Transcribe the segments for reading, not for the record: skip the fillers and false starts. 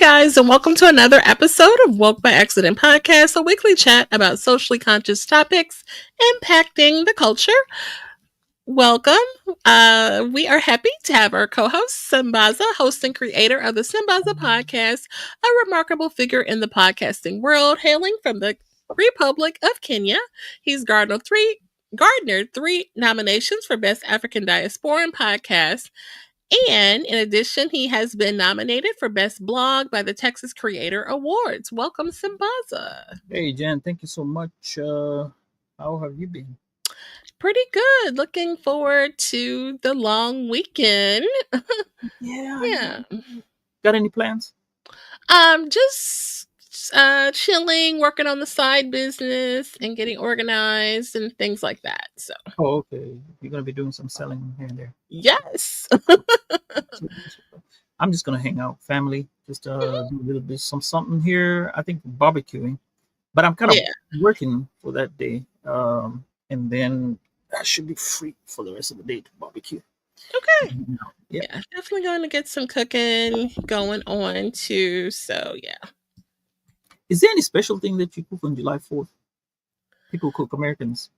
guys, and welcome to another episode of Woke by Accident Podcast, a weekly chat about socially conscious topics impacting the culture. Welcome. We are happy to have our co-host, Sambaza, host and creator of the Sambaza Podcast, a remarkable figure in the podcasting world, hailing from the Republic of Kenya. He's garnered three nominations for Best African Diasporan Podcast. And in addition, he has been nominated for Best Blog by the Texas Creator Awards. Welcome, Sambaza. Hey, Jen, thank you so much. How have you been? Pretty good. Looking forward to the long weekend. Yeah. Yeah. Got any plans? Just chilling, working on the side business and getting organized and things like that. So, Oh, okay. You're gonna be doing some selling here and there. yes. I'm just gonna hang out, family. Just do a little bit something here. I think barbecuing, but I'm kind of working for that day. And then I should be free for the rest of the day to barbecue. Okay. Yeah. Definitely going to get some cooking going on too. So, yeah. Is there any special thing that you cook on July 4th? People cook, Americans.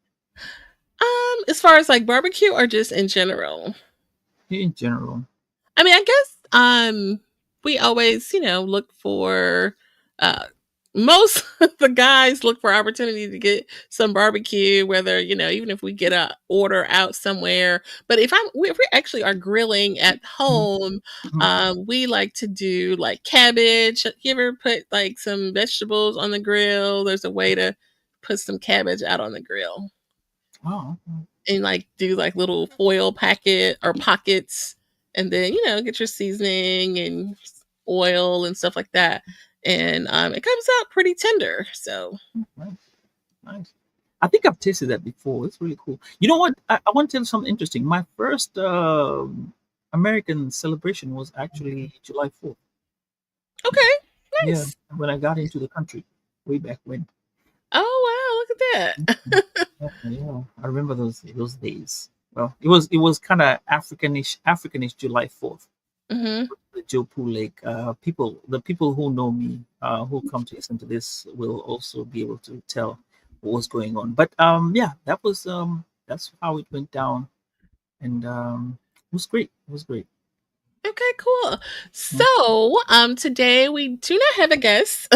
As far as like barbecue or just in general? In general. I mean, I guess we always, look for most of the guys look for opportunity to get some barbecue, whether, even if we get a order out somewhere. But if we actually are grilling at home, we like to do like cabbage. You ever put like some vegetables on the grill? There's a way to put some cabbage out on the grill. Oh. And like do like little foil packet or pockets, and then get your seasoning and oil and stuff like that, and it comes out pretty tender. So nice. I think I've tasted that before. It's really cool. You know what? I want to tell you something interesting. My first American celebration was actually July 4th. Okay, nice. Yeah, when I got into the country way back when. Oh wow, look at that. Yeah, I remember those days. Well, it was kind of Africanish July 4th. Mm-hmm. The Jopu Lake. The people who know me, who come to listen to this, will also be able to tell what was going on. But yeah, that's how it went down, and it was great. It was great. Okay, cool. So, today we do not have a guest.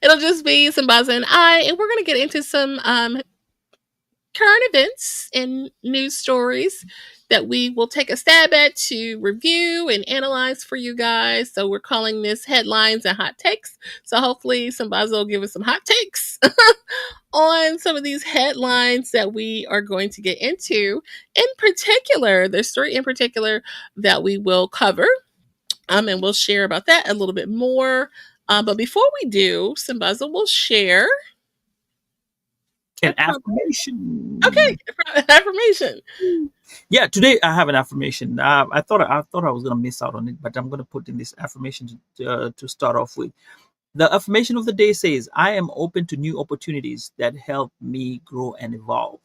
It'll just be Sambaza and I, and we're going to get into some current events and news stories that we will take a stab at to review and analyze for you guys. So we're calling this headlines and hot takes. So hopefully Sambaza will give us some hot takes on some of these headlines that we are going to get into. In particular, there's three in particular that we will cover. And we'll share about that a little bit more. But before we do, Sambaza will share an affirmation. Okay, affirmation. Yeah, today I have an affirmation. I thought I was gonna miss out on it, but I'm gonna put in this affirmation to start off with. The affirmation of the day says, "I am open to new opportunities that help me grow and evolve."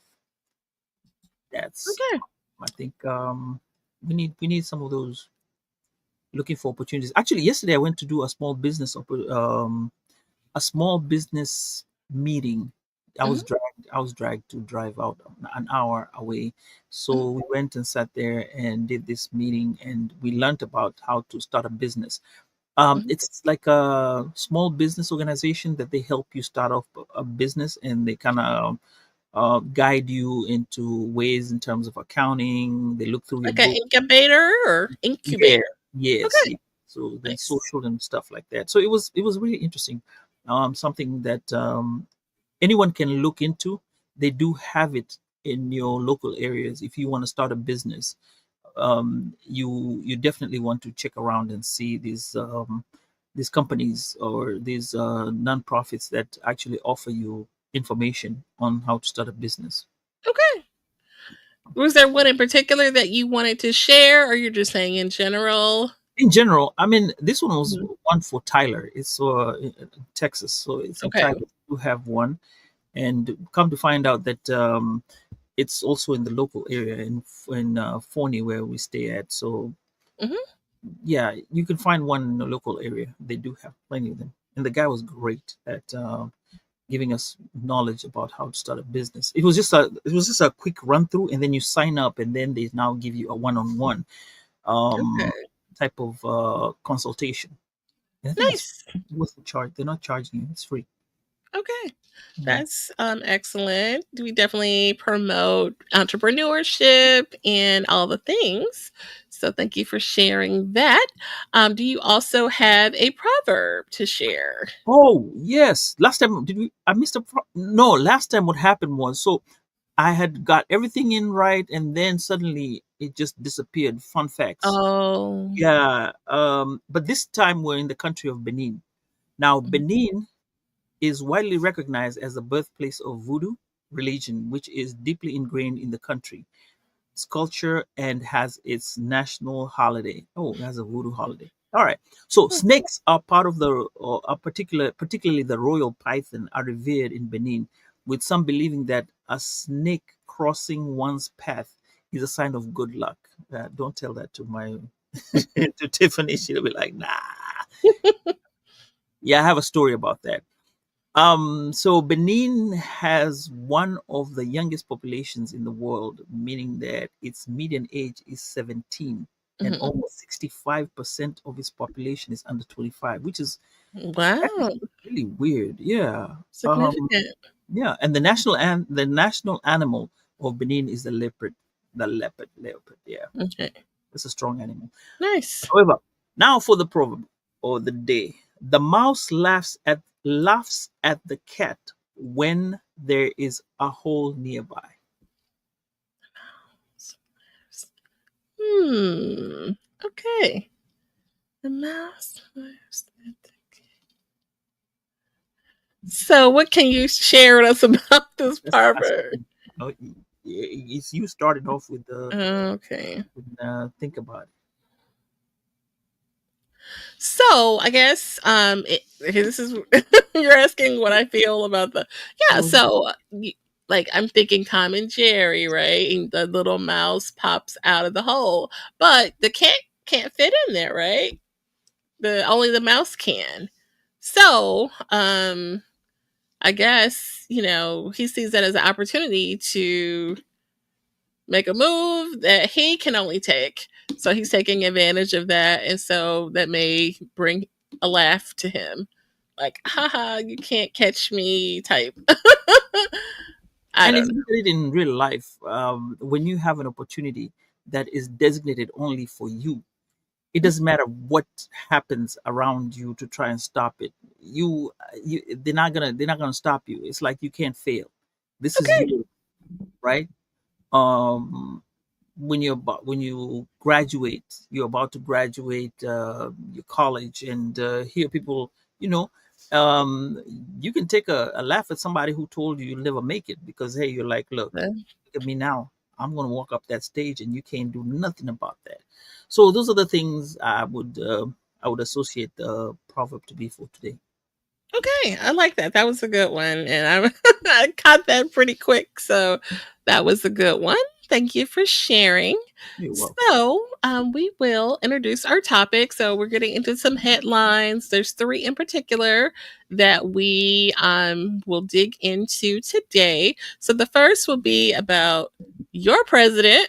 That's okay. I think we need some of those. Looking for opportunities. Actually, yesterday I went to do a small business meeting. I was dragged to drive out an hour away. So we went and sat there and did this meeting, and we learned about how to start a business. It's like a small business organization that they help you start off a business, and they kind of guide you into ways in terms of accounting. They look through like an incubator or incubator. Yes. Okay. Yeah. So the social and stuff like that. So it was really interesting. Something that anyone can look into. They do have it in your local areas. If you want to start a business, you definitely want to check around and see these companies or these nonprofits that actually offer you information on how to start a business. Okay. Was there one in particular that you wanted to share, or you're just saying in general? In general, I mean, this one was one for Tyler. It's in Texas, so it's in Tyler. You have one, and come to find out that it's also in the local area in Forney where we stay at. So Yeah, you can find one in the local area. They do have plenty of them, and the guy was great at giving us knowledge about how to start a business. It was just a quick run through, and then you sign up, and then they now give you a one-on-one um, Okay. type of consultation. And I think it's Nice. worth the charge. They're not charging you; it's free. Okay. Yeah. That's excellent. We definitely promote entrepreneurship and all the things. So thank you for sharing that. Do you also have a proverb to share? Oh yes, last time did we? I missed a. No, last time what happened was I had got everything in right, and then suddenly it just disappeared. Fun facts. Oh, Yeah. But this time we're in the country of Benin. Now, Benin is widely recognized as the birthplace of voodoo religion, which is deeply ingrained in the country, its culture, and has its national holiday. Oh, it has a voodoo holiday. All right. So hmm, snakes are part of particularly the royal python, are revered in Benin, with some believing that a snake crossing one's path is a sign of good luck. Don't tell that to my to Tiffany. She'll be like, nah. Yeah, I have a story about that. So Benin has one of the youngest populations in the world, meaning that its median age is 17, and mhm. almost 65% of its population is under 25, which is that is Wow, really weird. Yeah. significant. Yeah, and the national animal of Benin is the leopard. The leopard. Yeah, Okay, it's a strong animal. nice. However, now for the proverb or the day. The mouse laughs at the cat when there is a hole nearby. Hmm. Okay. The mouse. So, what can you share with us about this That's the last proverb? one. It's you started off with Okay. think about it. So I guess this is you're asking what I feel about the yeah. Well, So like I'm thinking Tom and Jerry, right? And the little mouse pops out of the hole, but the cat can't fit in there, right? The only the mouse can. So I guess he sees that as an opportunity to make a move that he can only take. So he's taking advantage of that. And so that may bring a laugh to him. Like, haha, you can't catch me type. I and if don't you look at it in real life, when you have an opportunity that is designated only for you, it know. doesn't matter what happens around you to try and stop it. You they're not gonna stop you. It's like you can't fail. This is Okay. you, right? um when you graduate, you're about to graduate your college, and hear people, you know um you can take a laugh at somebody who told you you'll never make it, because hey, you're like, look at me now. I'm going to walk up that stage and you can't do nothing about that. So those are the things I would associate the proverb to be for today. Okay, I like that. That was a good one, and I I caught that pretty quick. So that was a good one. Thank you for sharing. You're welcome. So we will introduce our topic. So we're getting into some headlines. There's three in particular that we will dig into today. So the first will be about your president,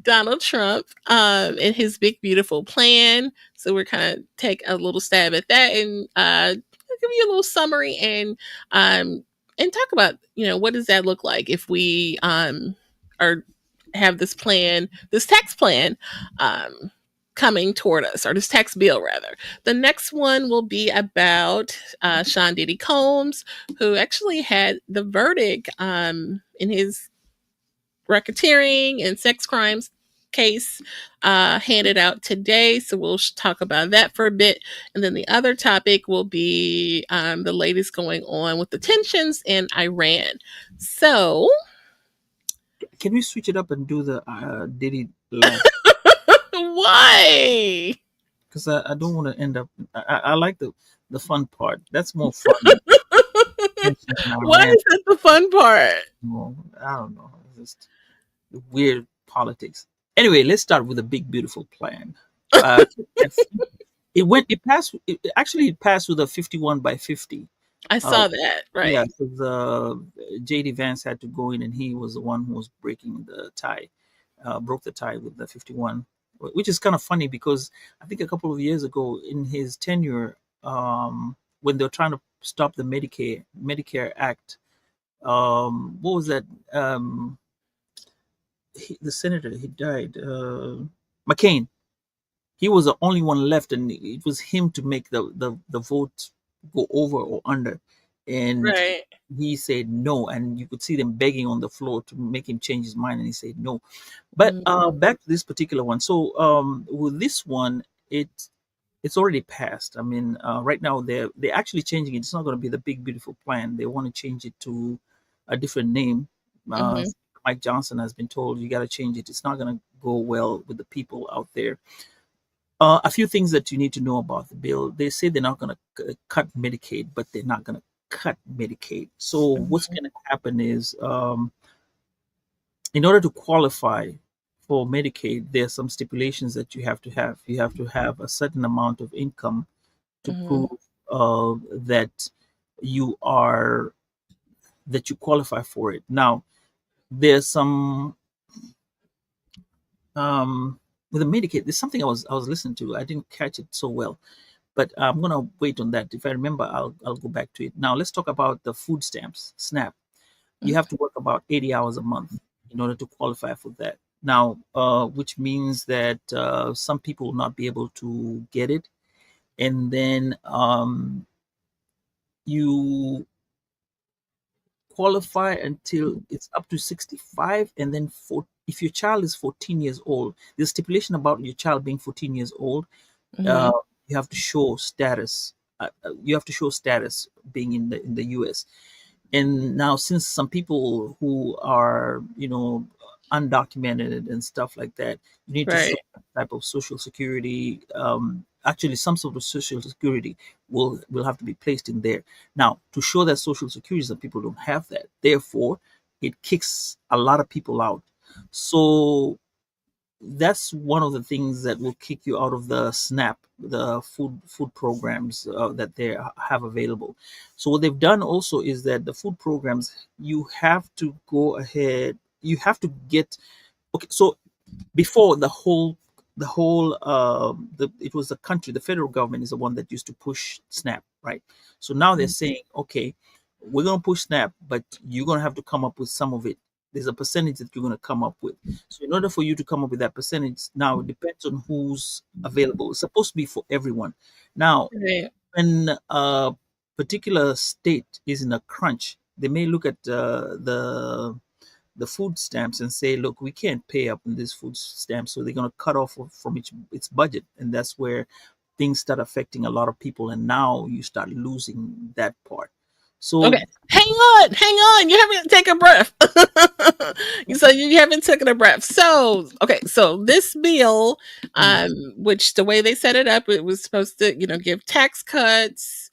Donald Trump, and his big beautiful plan. So we're kind of take a little stab at that, and I'll give you a little summary um and talk about what does that look like if we are have this plan, this tax plan um coming toward us, or this tax bill rather. The next one will be about Sean Diddy Combs, who actually had the verdict in his racketeering and sex crimes case handed out today. So we'll talk about that for a bit. And then the other topic will be the latest going on with the tensions in Iran. So, Can we switch it up and do the Diddy laugh? why? Because I don't want to end up. I like the fun part. That's more fun. Tension and Why Iran. is that the fun part? Well, I don't know. It's just weird politics. Anyway, let's start with a big, beautiful plan. Uh, I think it passed. It passed with a 51 by 50. I Uh, saw that, yeah, right. because JD Vance had to go in, and he was the one who was breaking the tie, broke the tie with the 51, which is kind of funny because I think a couple of years ago in his tenure, when they were trying to stop the Medicare Act, what was that? The senator, he died. McCain. He was the only one left, and it was him to make the vote go over or under. And Right. he said no, and you could see them begging on the floor to make him change his mind, and he said no. But Mhm. back to this particular one. So with this one, it's already passed. I mean, right now they're actually changing it. It's not going to be the big beautiful plan. They want to change it to a different name. Uh, Mhm. Mike Johnson has been told you got to change it. It's not going to go well with the people out there. A few things that you need to know about the bill. They say they're not going to cut Medicaid, but they're not going to cut Medicaid. So what's Mhm. going to happen is, in order to qualify for Medicaid, there's some stipulations that you have to have. You have to have a certain amount of income to Mhm. prove that you are that you qualify for it. Now, there's some with the Medicaid. There's something I was listening to. I didn't catch it so well, but I'm gonna wait on that. If I remember, I'll go back to it. Now, let's talk about the food stamps, SNAP. You Mhm. have to work about 80 hours a month in order to qualify for that. Now, which means that some people will not be able to get it, and then you qualify until it's up to 65, and then if your child is 14 years old, there's stipulation about your child being 14 years old. uh, Mhm. you have to show status. You have to show status being in the US. And now, since some people who are, undocumented and stuff like that, you need to show Right. some type of social security. Actually, some sort of social security will have to be placed in there. Now, to show that social security, some people don't have that. Therefore, it kicks a lot of people out. So that's one of the things that will kick you out of the SNAP, the food programs that they have available. So what they've done also is that the food programs, you have to go ahead, you have to get, okay. So before, it was the country, the federal government is the one that used to push SNAP, right? So now they're Mhm. saying, okay, we're going to push SNAP, but you're going to have to come up with some of it. There's a percentage that you're going to come up with. So in order for you to come up with that percentage, now it depends on who's available. It's supposed to be for everyone. Now, Right. when a particular state is in a crunch, they may look at the food stamps and say, look, we can't pay up in this food stamp, so they're going to cut off from its budget, and that's where things start affecting a lot of people, and now you start losing that part. So Okay. Hang on. You haven't taken a breath. So you haven't taken a breath. So okay. So this bill, mm, which the way they set it up, it was supposed to, give tax cuts,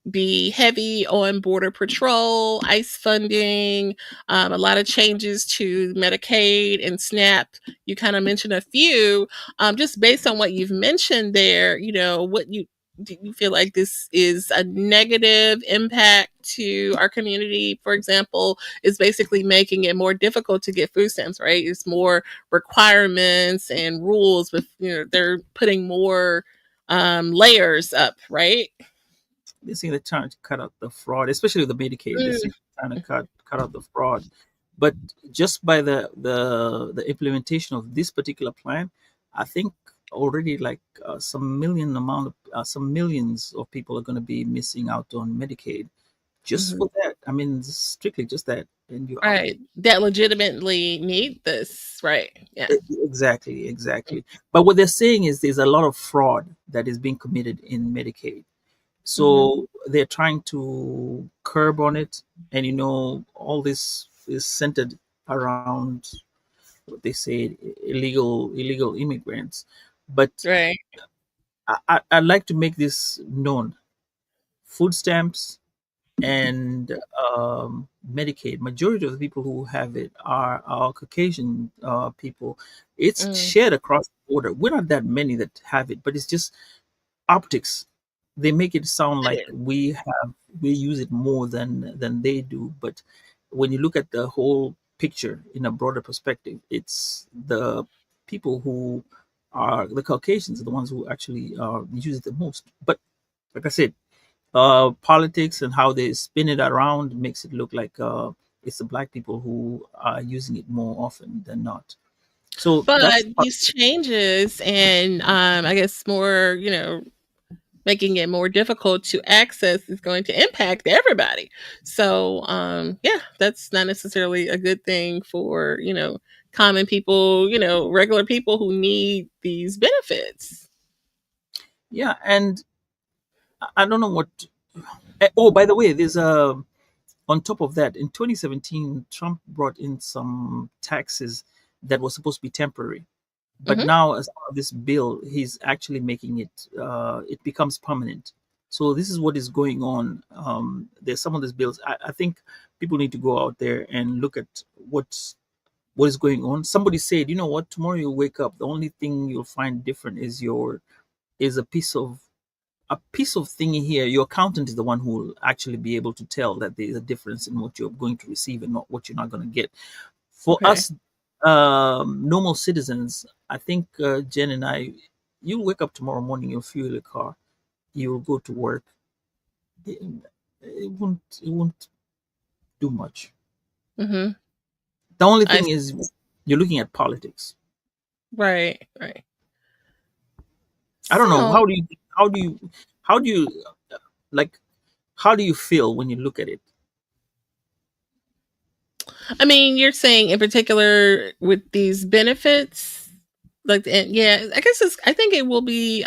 be heavy on border patrol, ICE funding, a lot of changes to Medicaid and SNAP. You kind of mentioned a few. Just based on what you've mentioned there, what do you feel like this is a negative impact to our community? For example, is basically making it more difficult to get food stamps, right? It's more requirements and rules with, they're putting more layers up, right? they say they're trying to cut out the fraud, especially with the Medicaid. They say Mm. they're trying to cut out the fraud, but just by the implementation of this particular plan, I think already like some millions of people are going to be missing out on Medicaid just Mhm. for that. I mean, strictly just that, and you're out. Right. That legitimately need this. Right. Yeah. Exactly, exactly. But what they're saying is there's a lot of fraud that is being committed in Medicaid. Hmm. So they're trying to curb on it. And all this is centered around what they say, illegal immigrants. But Right. I'd like to make this known. Food stamps, and Medicaid. Majority of the people who have it are Caucasian people. It's Mm. shared across the border. We're not that many that have it, but it's just optics. They make it sound like we use it more than they do. But when you look at the whole picture in a broader perspective, it's the people who are the Caucasians are the ones who actually use it the most. But like I said, politics and how they spin it around makes it look like it's the black people who are using it more often than not. So But that's these changes and I guess more, making it more difficult to access is going to impact everybody. So, yeah, that's not necessarily a good thing for, common people, regular people who need these benefits. yeah. And I don't know what. Oh, by the way, there's a on top of that, in 2017, Trump brought in some taxes that was supposed to be temporary. But Hmm. now, as part of this bill, he's actually making it, it becomes permanent. So this is what is going on. There's some of these bills. I think people need to go out there and look at what is going on. Somebody said, you know what, tomorrow you'll wake up. The only thing you'll find different is is a piece of thingy here. Your accountant is the one who will actually be able to tell that there is a difference in what you're going to receive and not what you're not going to get. For Okay. us, normal citizens, I think Jen and I, you'll wake up tomorrow morning, you'll fuel your car, you'll go to work. It, it won't do much. Hmm. The only I thing is you're looking at politics. Right, right. I don't know. So, How do you like? How do you feel when you look at it? I mean, you're saying in particular with these benefits, like, and yeah, I guess I think it will be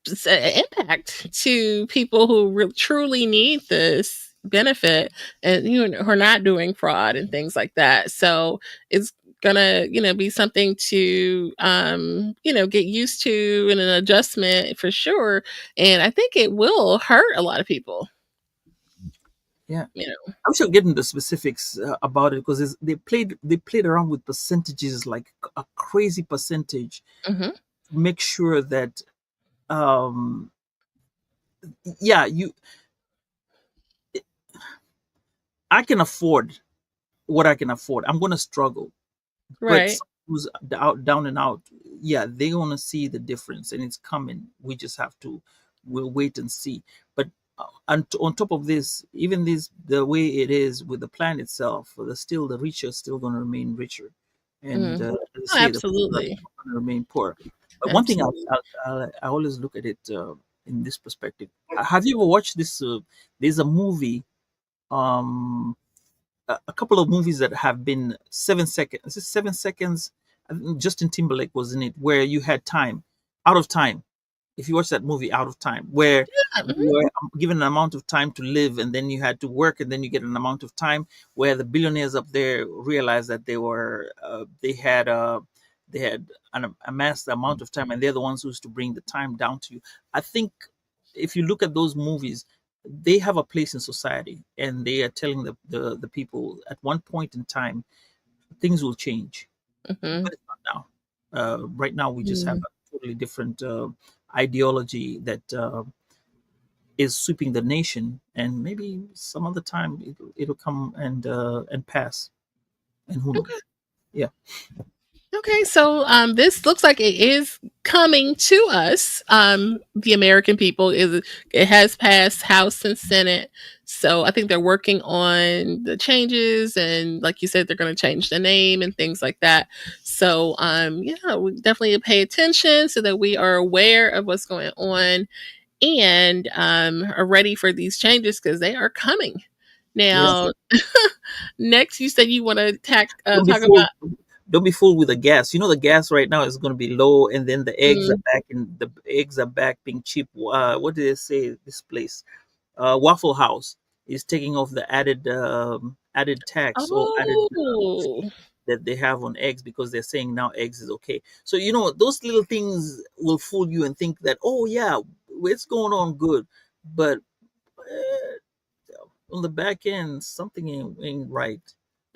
impact to people who truly need this benefit, and who are not doing fraud and things like that. So it's gonna be something to get used to, and an adjustment for sure. And I think it will hurt a lot of people. Yeah, you know I'm sure getting the specifics about it because they played around with percentages like a crazy percentage hmm. to make sure that um yeah you I can afford what I can afford. I'm going to struggle, but Right. someone who's out down and out, yeah, they're going to see the difference and it's coming. We just have to we'll wait and see. But and on top of this, even this the way it is with the plan itself, the rich are still going to remain richer, and Mm. as I Oh, say, the poor are absolutely. going to remain poor. But one thing Absolutely. I always look at it in this perspective. Have you ever watched this? There's a movie, um, a couple of movies that have been 7 seconds. Is it 7 seconds? I think Justin Timberlake was in it, where you had time, out of time. If you watch that movie, Out of Time, where Yeah, you mhm. were given an amount of time to live, and then you had to work, and then you get an amount of time, where the billionaires up there realized that they had amassed the amount of time, and they're the ones who used to bring the time down to you. I think if you look at those movies, they have a place in society, and they are telling the people at one point in time things will change, Mhm. but it's not now. Right now, we just have Mm. a totally different ideology that is sweeping the nation, and maybe some other time it'll come and pass, and who knows? Yeah, Okay, so this looks like it is coming to us. The American people, is it has passed House and Senate, so I think they're working on the changes, and like you said, they're going to change the name and things like that. So yeah, we definitely pay attention so that we are aware of what's going on, and are ready for these changes because they are coming. yeah. Now, next, you said you want to Don't be talk fooled. about. Don't be fooled with the gas. You know the gas right now is going to be low, and then Mm, the eggs are back being cheap. What did they say? This place, Waffle House, is taking off the added tax or added oh. that they have on eggs because they're saying now eggs is okay. So those little things will fool you and think that, oh yeah, it's going on good, but on the back end something ain't right.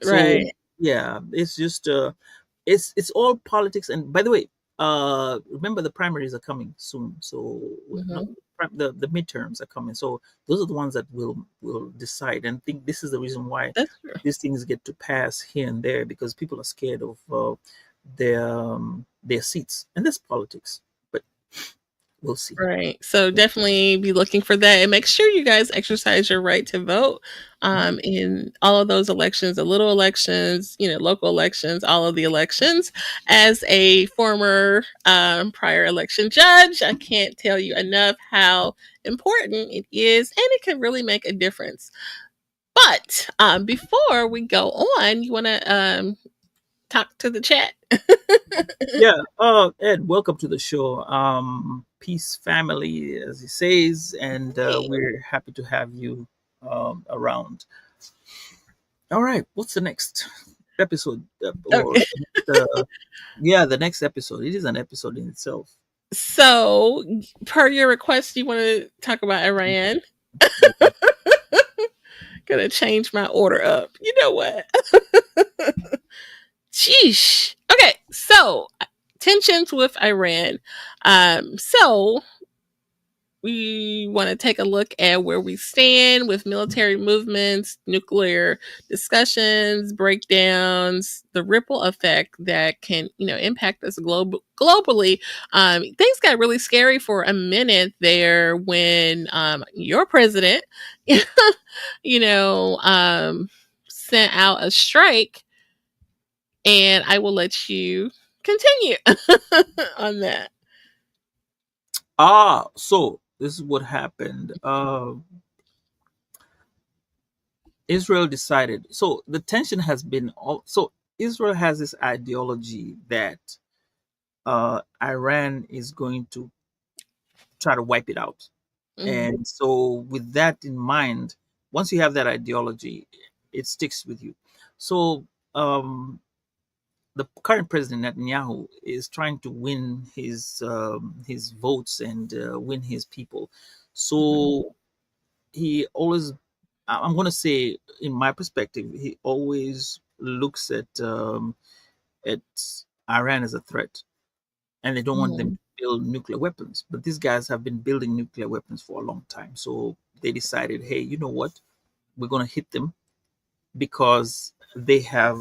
So Right. yeah, it's just it's all politics. And by the way, remember the primaries are coming soon. So no, Hmm. the midterms are coming. So those are the ones that will decide. And think this is the reason why That's true. these things get to pass here and there, because people are scared of their seats, and that's politics. But we'll see. Right. So definitely be looking for that and make sure you guys exercise your right to vote in all of those elections, the little elections, local elections, all of the elections. As a former prior election judge, I can't tell you enough how important it is and it can really make a difference. But before we go on, you want to talk to the chat? Yeah, Ed, welcome to the show. Peace, family, as he says, and Hey. we're happy to have you around. All right, what's the next episode? Or Okay. the next, yeah, the next episode. It is an episode in itself. So, per your request, you want to talk about Iran? Okay. Gonna change my order up. You know what? Sheesh. Okay, so tensions with Iran. So we want to take a look at where we stand with military movements, nuclear discussions, breakdowns, the ripple effect that can, impact us globally. Things got really scary for a minute there when your president, you know, um, sent out a strike, and I will let you continue on that. So this is what happened. Israel decided. So the tension has been all. So Israel has this ideology that Iran is going to try to wipe it out. Hmm. And so, with that in mind, once you have that ideology, it sticks with you. So, the current president Netanyahu is trying to win his votes and win his people. Hmm. So he always, I'm going to say, in my perspective, he always looks at Iran as a threat, and they don't want them Hmm. to build nuclear weapons. But these guys have been building nuclear weapons for a long time. So they decided, hey, you know what? We're going to hit them because they have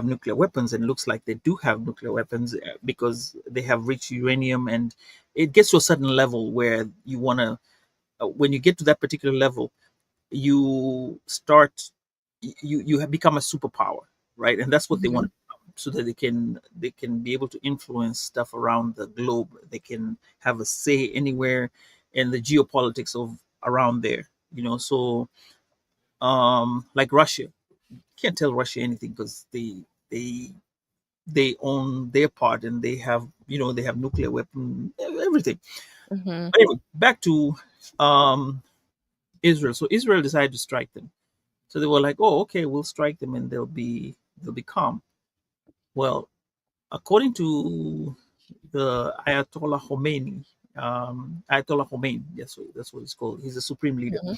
nuclear weapons, and it looks like they do have nuclear weapons because they have rich uranium, and it gets to a certain level where you want to. When you get to that particular level, you start you have become a superpower, right? And that's what they Hmm. want, so that they can be able to influence stuff around the globe. They can have a say anywhere in the geopolitics of around there, so like Russia, can't tell Russia anything because they they own their part, and they have nuclear weapon, everything. Hmm. But anyway, back to um Israel. So Israel decided to strike them. So they were like, "Oh, okay, we'll strike them, and they'll be calm." Well, according to the Ayatollah Khomeini, that's what it's called. He's a supreme leader. Hmm.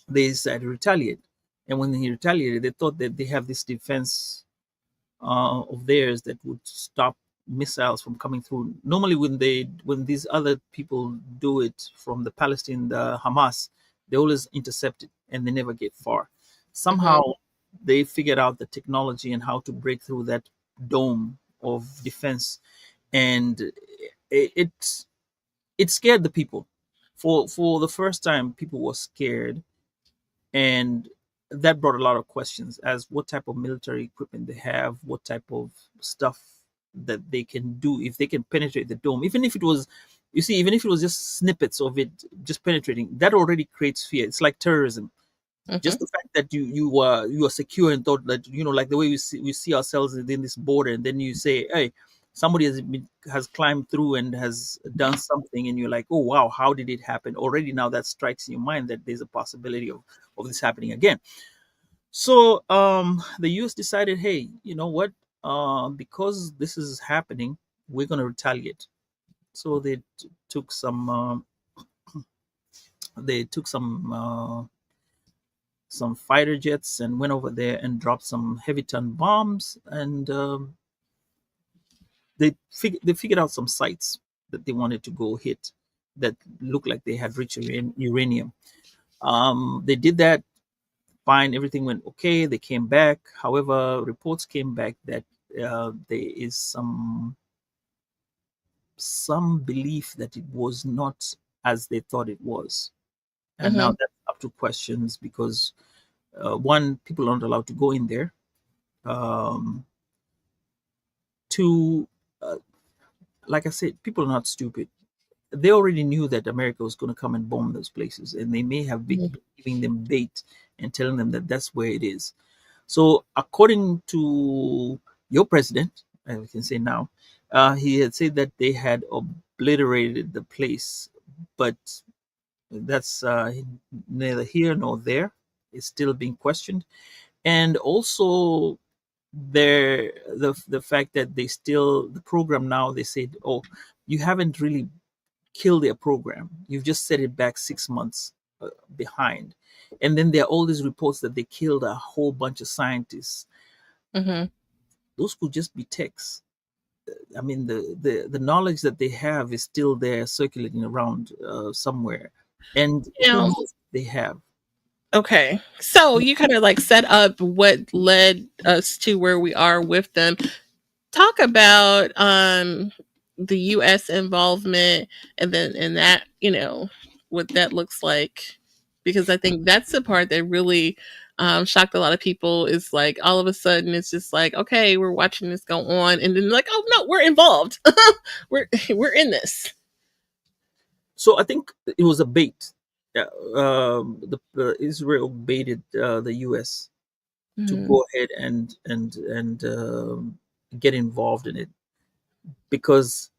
They decided to retaliate, and when he retaliated, they thought that they have this defense of theirs that would stop missiles from coming through. Normally, when these other people do it from the Palestine, the Hamas, they always intercept it and they never get far. Hmm. Somehow, they figured out the technology and how to break through that dome of defense, and it scared the people. For the first time, people were scared, and that brought a lot of questions as what type of military equipment they have, what type of stuff that they can do, if they can penetrate the dome. Even if it was, you see, even if it was just snippets of it just penetrating, that already creates fear. It's like terrorism. Hmm. Just the fact that you are secure and thought that, like the way we see ourselves within this border, and then you say, hey, somebody has climbed through and has done something, and you're like, oh wow, how did it happen? Already now that strikes in your mind that there's a possibility of this happening again. So the US decided, hey, you know what, because this is happening, we're going to retaliate. So took some they took some some fighter jets and went over there and dropped some heavy ton bombs, and they figured out some sites that they wanted to go hit that looked like they had rich uranium. They did that fine, everything went okay. They came back. However, reports came back that there is some belief that it was not as they thought it was, and now Mhm. that's up to questions because one, people aren't allowed to go in there. Um, two, uh, like I said, people are not stupid. They already knew that America was going to come and bomb those places, and they may have been Mhm. giving them bait and telling them that that's where it is. So, according to your president, I can say now, he had said that they had obliterated the place, but that's neither here nor there. It's still being questioned, and also the fact that they still the program now. They said, "Oh, you haven't really killed their program. You've just set it back 6 months behind." And then there are all these reports that they killed a whole bunch of scientists. Mhm. Those could just be texts. I mean, the knowledge that they have is still there, circulating around somewhere, and who Now, knows what they have. okay. So you kind of like set up what led us to where we are with them. Talk about the US involvement, and then in that, what that looks like, because I think that's the part that really shocked a lot of people. Is like all of a sudden it's just like, okay, we're watching this go on, and then like, oh no, we're involved. We're in this. So I think it was a bait. Israel baited the U.S. to Mhm. go ahead and get involved in it, because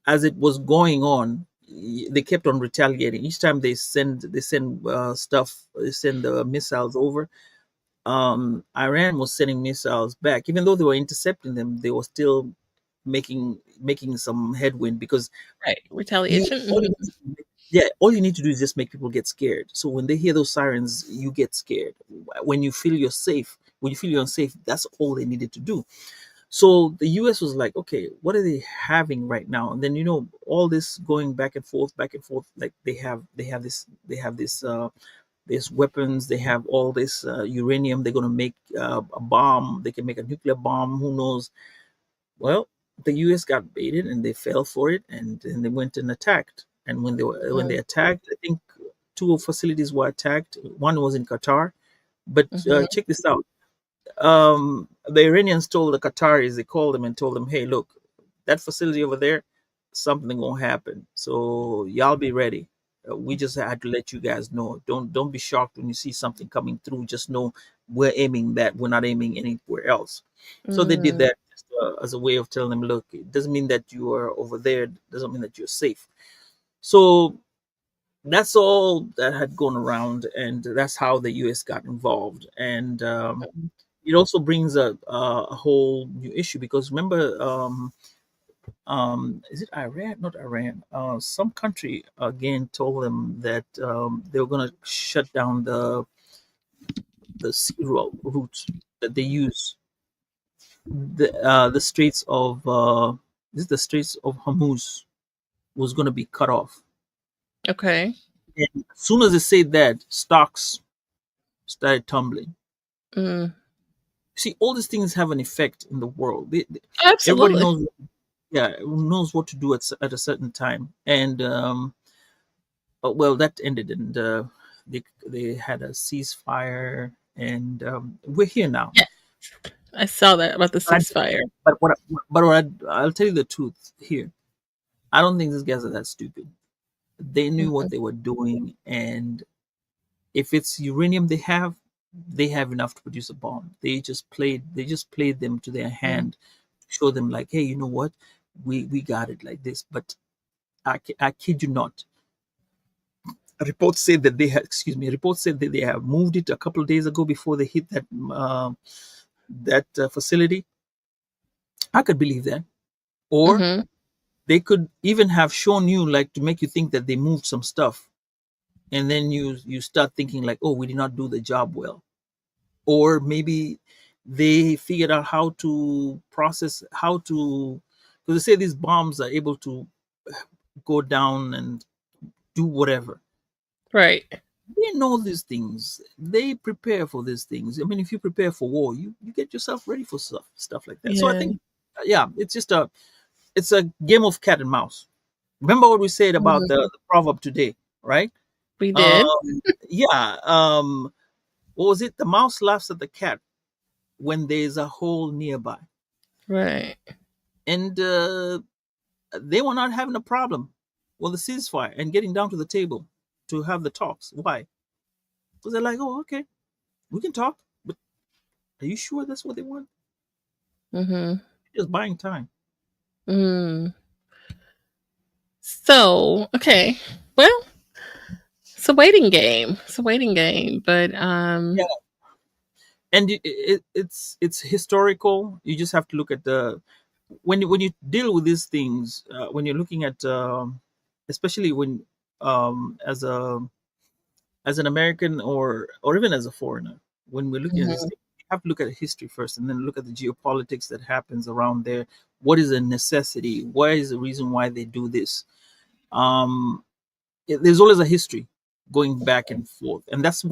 as it was going on, they kept on retaliating. Each time they send stuff, they send the missiles over. Iran was sending missiles back, even though they were intercepting them. They were still making some headwind because Right, you, retaliation. all you Mhm. need to, yeah, all you need to do is just make people get scared. So when they hear those sirens, you get scared. When you feel you're safe, when you feel you're unsafe, that's all they needed to do. So the US was like, okay, what are they having right now? And then all this going back and forth. Like they have this weapons. They have all this uranium. They're gonna make a bomb. They can make a nuclear bomb. Who knows? Well, the US got baited and they fell for it, and then they went and attacked. And when they attacked, I think two facilities were attacked. One was in Qatar. But Mhm. check this out. The Iranians told the Qataris, they called them and told them, "Hey, look, that facility over there, something gonna happen. So y'all be ready. We just had to let you guys know. Don't be shocked when you see something coming through. Just know we're aiming that. We're not aiming anywhere else." So they did Mhm. that just, as a way of telling them, "Look, it doesn't mean that you are over there. It doesn't mean that you're safe." So that's all that had gone around, and that's how the U.S. got involved. And it also brings a whole new issue because remember, is it Iran? Not Iran. Some country again told them that they were going to shut down the sea route that they use. The Straits of this is the Straits of Hormuz was going to be cut off. Okay. And as soon as they said that, stocks started tumbling. Mm. See, all these things have an effect in the world. Everybody Absolutely. knows, yeah, knows what to do at a certain time. And well, that ended, and they had a ceasefire, and we're here now. Yeah, I saw that about the But, ceasefire. I'll tell you the truth here. I don't think these guys are that stupid. They knew what Mhm. they were doing, and if it's uranium they have enough to produce a bomb. They just played them to their Mhm. hand, show them like, hey, you know what, we got it like this. But I kid you not, reports said that they had excuse me reports said that they have moved it a couple of days ago before they hit that facility. I could believe that. Or Mhm. they could even have shown you, like, to make you think that they moved some stuff and then you start thinking like, oh, we did not do the job well, or maybe they figured out how to process, how to, because they say these bombs are able to go down and do whatever. Right. They know these things. They prepare for these things. I mean, if you prepare for war, you get yourself ready for stuff like that. So I Yeah. think, yeah, it's a game of cat and mouse. Remember what we said about Mhm. the proverb today, right? We did. Um, yeah. What was it? The mouse laughs at the cat when there's a hole nearby, Right. and they were not having a problem with the ceasefire and getting down to the table to have the talks. Why? Because they're like, oh, okay, we can talk, but are you sure that's what they want? Mhm. Just buying time. Mm. So, okay. Well, it's a waiting game. It's a waiting game, but Yeah, and it's historical. You just have to look at the when you deal with these things, when you're looking at, especially when, as a as an American, or even as a foreigner, when we're looking at this mhm, thing, you have to look at history first, and then look at the geopolitics that happens around there. What is a necessity? What is the reason why they do this? Um, there's always a history going back and forth, and that's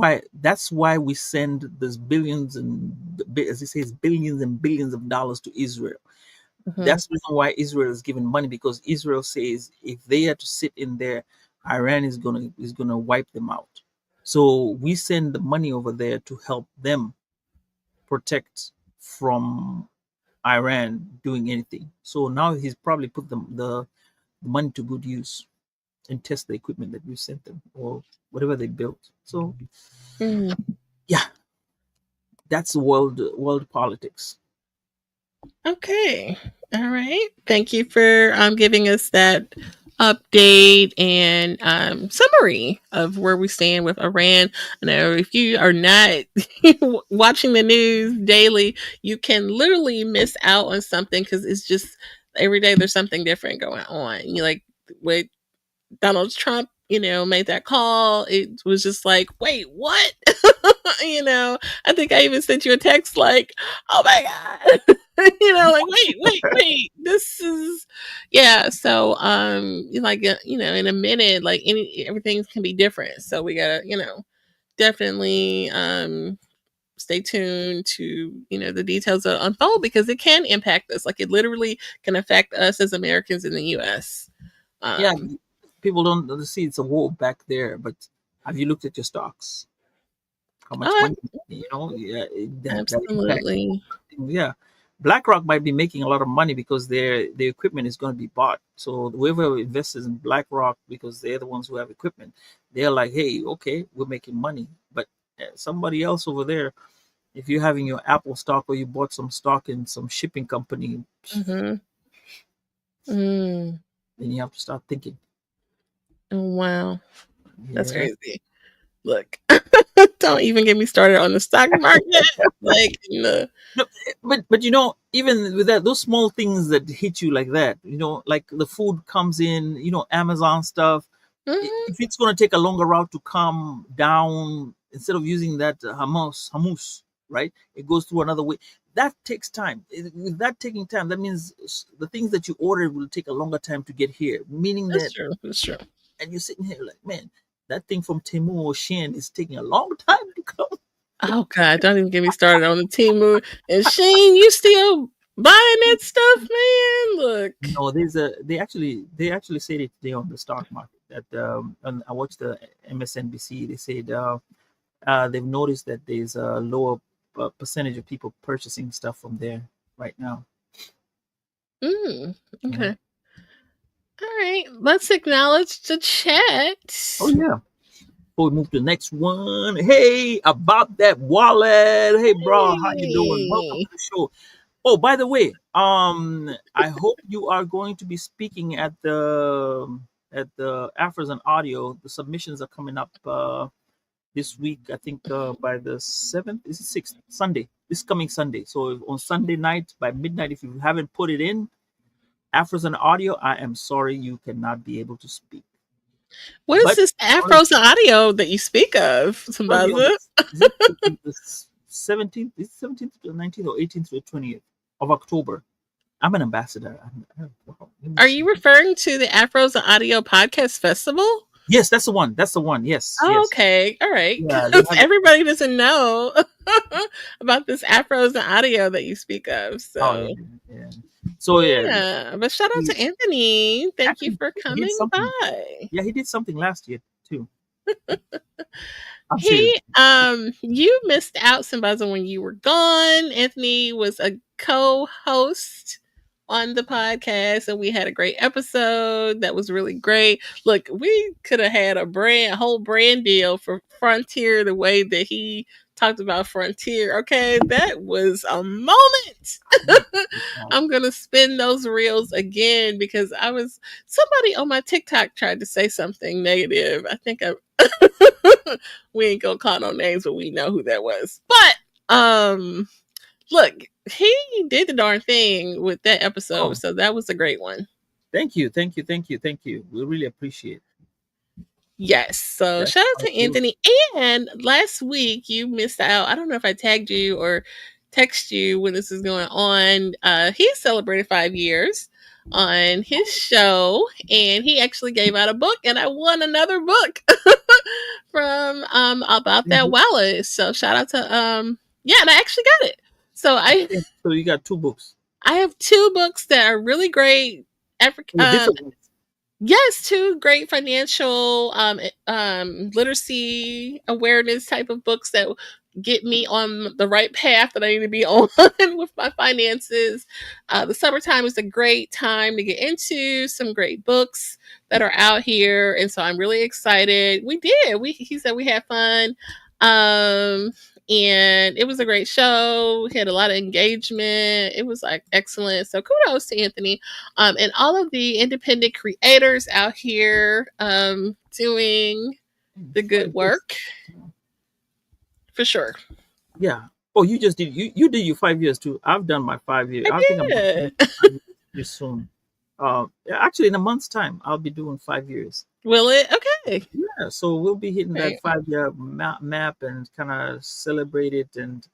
why we send this billions and, as he says, billions and billions of dollars to Israel. mhm. That's the reason why Israel is given money, because Israel says if they are to sit in there, Iran is gonna wipe them out. So we send the money over there to help them protect from Iran doing anything. So now he's probably put the money to good use and test the equipment that we sent them, or whatever they built. So Mm. yeah, that's world politics. Okay. All right. Thank you for giving us that update and summary of where we stand with Iran. I know if you are not watching the news daily, you can literally miss out on something because it's just every day there's something different going on. You like with Donald Trump, made that call. It was just like, wait, what? I think I even sent you a text like, oh my God. Like, wait. This is yeah. So like in a minute, like everything can be different. So we gotta, definitely stay tuned to, the details that unfold because it can impact us. Like it literally can affect us as Americans in the US. Yeah, Um people don't see it's a war back there, but have you looked at your stocks? How much uh, money, yeah, that impact. absolutely. Yeah, BlackRock might be making a lot of money because their equipment is going to be bought. So whoever invests in BlackRock, because they're the ones who have equipment, they're like, hey, okay, we're making money. But somebody else over there, if you're having your Apple stock, or you bought some stock in some shipping company, Mhm. Mm. then you have to start thinking. Oh, wow. That's Yeah. crazy. Look, don't even get me started on the stock market. Like, the No, but even with that, those small things that hit you like that, like the food comes in, Amazon stuff. mhm, If it's going to take a longer route to come down, instead of using that hummus, right? It goes through another way. That takes time. With that taking time, that means the things that you ordered will take a longer time to get here. Meaning that's that, true. That's true. and you're sitting here like, man, that thing from Temu or Shein is taking a long time to come. Oh God, don't even get me started on the Temu and Shane. You still buying that stuff, man? Look. No, they actually said it today on the stock market that, and I watched the MSNBC. They said, they've noticed that there's a lower percentage of people purchasing stuff from there right now. Mm, Yeah. okay. All right. Let's acknowledge the Oh chat. yeah. Before we move to the next one, hey, about that wallet. Hey, bro, how you doing? Welcome Hey. to the show. Oh, by the way, I hope you are going to be speaking at the Afros and Audio. The submissions are coming up this week. I think by the 7th, is it 6th? Sunday. This coming Sunday. So on Sunday night by midnight, if you haven't put it in, Afros and Audio, I am sorry you cannot be able to speak. What is But this uh, Afros audio that you speak of, it's gonna be on Sambaza? the 17th, it's 17th to the 19th or 18th to the 20th of October. I'm an ambassador. Wow, let me Are see. you referring to the Afros Audio Podcast Festival? Yes, that's the one. That's the one. Yes, Oh, yes. okay. All right. Yeah, they Because have it. everybody doesn't know about this Afros and audio that you speak of. Oh yeah, So, yeah. So yeah, yeah. But shout out he to Anthony. Thank you actually for he did coming something. by. Yeah, he did something last year too. I'm serious. You missed out, Sambaza, when you were gone. Anthony was a co-host on the podcast, and we had a great episode that was really great. Look, we could have had a whole brand deal for Frontier the way that he talked about Frontier. Okay, that was a moment. I'm gonna spin those reels again because somebody on my TikTok tried to say something negative. I think I we ain't gonna call no names, but we know who that was. But look, he did the darn thing with that episode, Oh, so that was a great one. thank you, thank you, thank you, thank you. We really appreciate Yes. So that. shout out to Anthony. And last week you missed out. I don't know if I tagged you or text you when this is going on. He celebrated 5 years on his show, and he actually gave out a book, and I won another book from about that Wallace. So shout out to yeah, and I actually got it. So So you got two books. I have two books that are really great. African Oh, different ones. Yes, two great financial literacy awareness type of books that get me on the right path that I need to be on with my finances. The summertime is a great time to get into some great books that are out here, and so I'm really excited. We did. He said we had fun. Um, and it was a great show. He had a lot of engagement. It was like excellent. So kudos to Anthony and all of the independent creators out here doing the good 5 years. work for sure. Yeah. Oh, you just did you did your 5 years too. I've done my 5 years. I I think I'm gonna finish did. my 5 years pretty soon. Yeah, actually, in a month's time, I'll be doing 5 years. Will it? Okay. Yeah, so we'll be hitting that Right. 5 year map and kind of celebrate it. And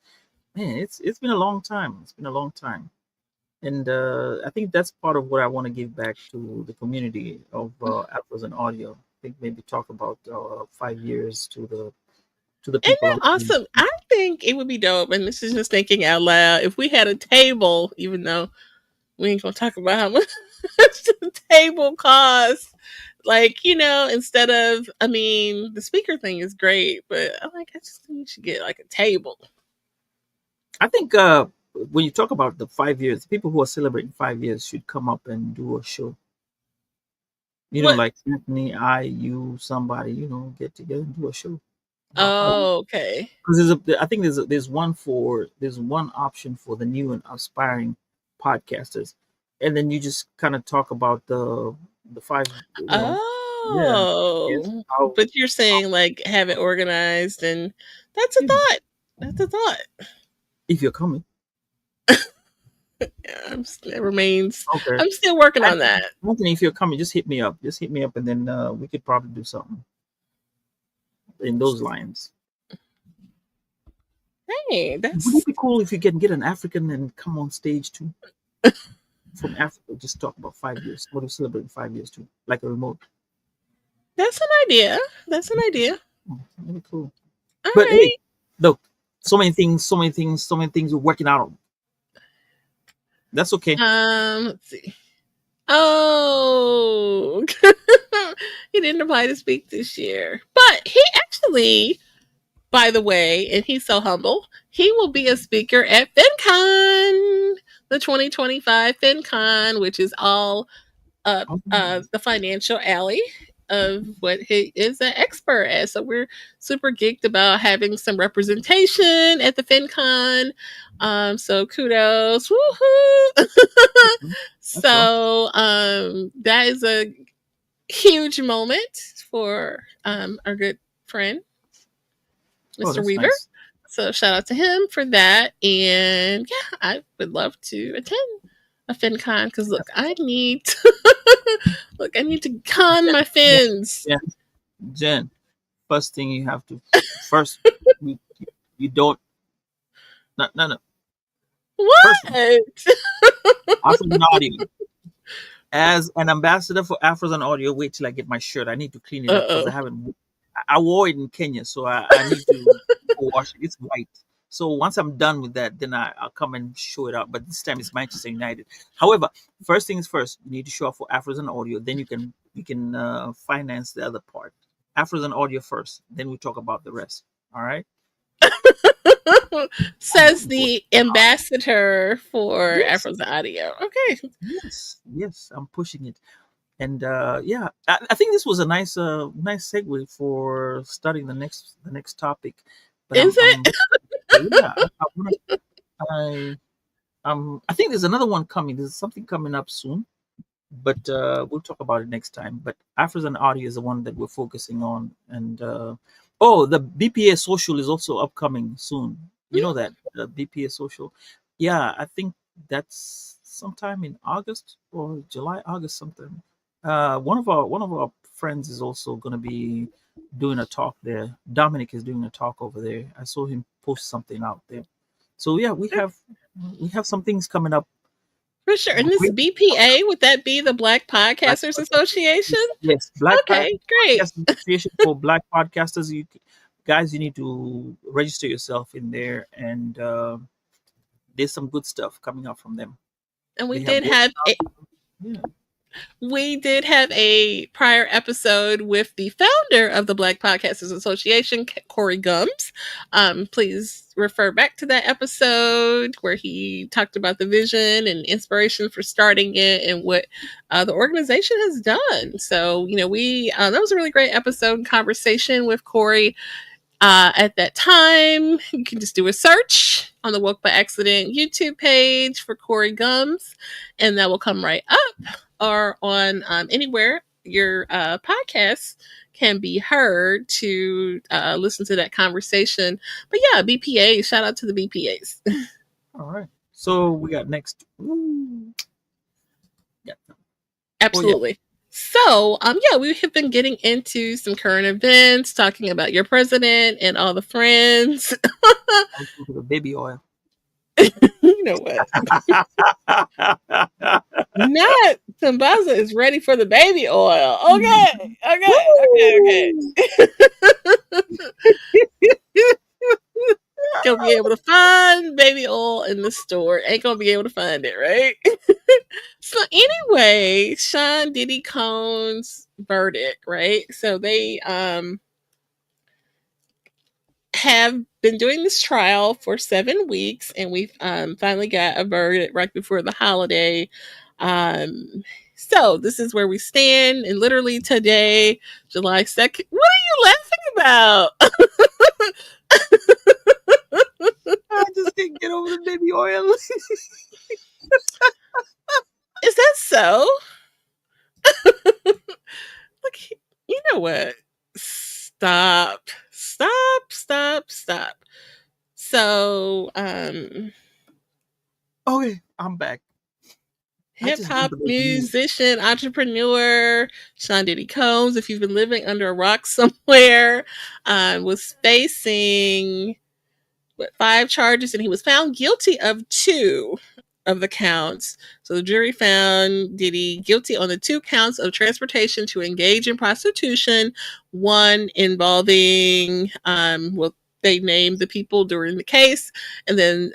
man, it's been a long time. It's been a long time, and I think that's part of what I want to give back to the community of Apples and Audio. I think maybe talk about 5 years to the Isn't people that out there. awesome? I think it would be dope, and this is just thinking out loud. If we had a table, even though we ain't gonna talk about how much the table costs, like instead of, I mean, the speaker thing is great, but I just think we should get like a table. I think when you talk about the 5 years, people who are celebrating 5 years should come up and do a show. What? Like Anthony, you, somebody, get together and do a show about 5 years. Oh, okay. Because I think there's one option for the new and aspiring podcasters, and then you just kind of talk about the five, yeah, yes, Oh, but you're saying like have it organized, and that's a yeah, thought. That's a thought. if you're coming. Yeah, it remains. Okay. I'm still working on Anthony, that. Anthony, if you're coming, just hit me up. Just hit me up, and then we could probably do something in those lines. Hey, Wouldn't that's it be cool if you can get an African and come on stage too? From Africa, just talk about 5 years. What are we celebrating 5 years too? Like a remote. that's an idea. That's an idea. Oh, that'd be cool. All But hey, right. look, so many things, so many things, so many things we're working out on. That's okay. Let's see. Oh, he didn't apply to speak this year, but he actually, by the way, and he's so humble, he will be a speaker at FinCon, the 2025 FinCon, which is all up Oh, the financial alley of what he is an expert at. So we're super geeked about having some representation at the FinCon. So kudos. Woohoo! that's well. So that is a huge moment for our good friend, Oh, Mr. that's Weaver. nice. So shout out to him for that. And yeah, I would love to attend a FinCon because look, I need look, I need to con my Jen, fins. Jen, Jen, first thing you have to first you, you don't no. First What? one, Afrozen Audio. As an ambassador for Afrozen Audio, wait till I get my shirt. I need to clean it up because Uh-oh. I haven't. I wore it in Kenya, so I need to wash it. It's white. So once I'm done with that, then I'll come and show it out. But this time it's Manchester United. However, first things first, you need to show up for Afrozen Audio. Then you can finance the other part. Afrozen Audio first. Then we talk about the rest. All right. Says Important. the ambassador for Yes, Afro's Audio. Okay. yes. I'm pushing it. And yeah, I think this was a nice segue for starting the next topic. But Is it? yeah, I I think there's another one coming. There's something coming up soon, but we'll talk about it next time. But Afro's Audio is the one that we're focusing on, and oh, the BPA social is also upcoming soon. You know that the BPA social, yeah, I think that's sometime in August or July, August sometime. One of our friends is also going to be doing a talk there. Dominic is doing a talk over there. I saw him post something out there. So yeah, we have some things coming up. For sure. And this Great. BPA, would that be the Black Black Podcasters Association? podcasters. Yes, Black Okay, great. Podcast Association for Black Podcasters. You guys, you need to register yourself in there, and there's some good stuff coming up from them. And They have yeah. we did have a prior episode with the founder of the Black Podcasters Association, Corey Gums. Please refer back to that episode where he talked about the vision and inspiration for starting it and what the organization has done. So, we that was a really great episode and conversation with Corey. At that time, you can just do a search on the Woke by Accident YouTube page for Corey Gums, and that will come right up, or on anywhere your podcast can be heard to listen to that conversation. But yeah, BPA, shout out to the BPAs. All right. So we got next. Ooh. Yeah. Absolutely. So, yeah, we have been getting into some current events, talking about your president and all the friends. The baby oil. You know what? Not Sambaza is ready for the baby oil. Okay. Gonna be able to find baby oil in the store. Ain't gonna be able to find it, right? So anyway, Sean Diddy Cohn's verdict, right? So they have been doing this trial for 7 weeks, and we've finally got a verdict right before the holiday. So this is where we stand, and literally today, July 2nd. What are you laughing about? I just can't get over the baby oil. Is that so? Look, you know what? Stop. So, Okay, I'm back. hip hop musician, entrepreneur, Sean Diddy Combs, if you've been living under a rock somewhere, was facing 5 charges, and he was found guilty of 2 of the counts. So the jury found Diddy guilty on the 2 counts of transportation to engage in prostitution, one involving, they named the people during the case, and then,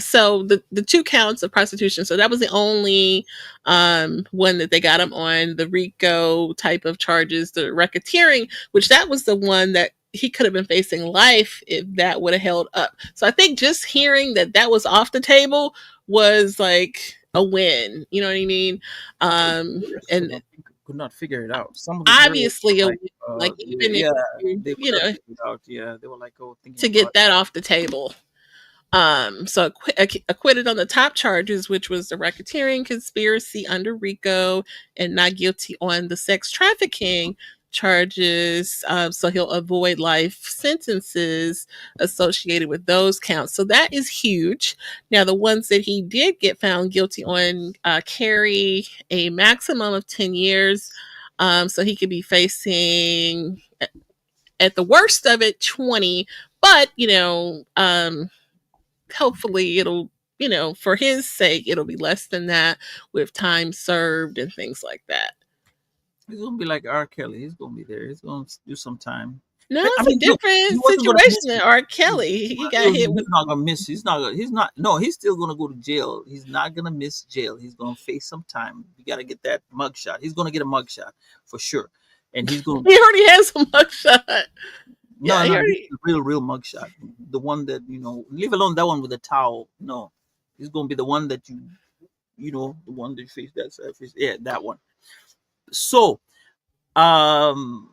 so the 2 counts of prostitution. So that was the only one that they got him on, the RICO type of charges, the racketeering, which that was the one that he could have been facing life if that would have held up. So I think just hearing that was off the table was like a win. You know what I mean? And could not figure it out. Some of the obviously, even yeah, if they could not figure it out. Yeah, they were like, to get that off the table. So acquitted on the top charges, which was the racketeering conspiracy under RICO, and not guilty on the sex trafficking charges, so he'll avoid life sentences associated with those counts. So that is huge. Now, the ones that he did get found guilty on carry a maximum of 10 years. So he could be facing, at the worst of it, 20. But, hopefully it'll, for his sake, it'll be less than that with time served and things like that. He's gonna be like R. Kelly. He's gonna be there. He's gonna do some time. No, I it's a mean, look, he different wasn't gonna situation miss than it. R. Kelly. He got hit He's with. not gonna miss. He's not gonna. He's not. No, he's still gonna go to jail. He's not gonna miss jail. He's gonna face some time. You got to get that mugshot. He's gonna get a mugshot for sure, and he's gonna. He already has a mugshot. No, Yeah, he no, this is already. the real mugshot. The one that leave alone that one with a towel. No, he's gonna be the one that the one that face that face. Yeah, that one. So, um,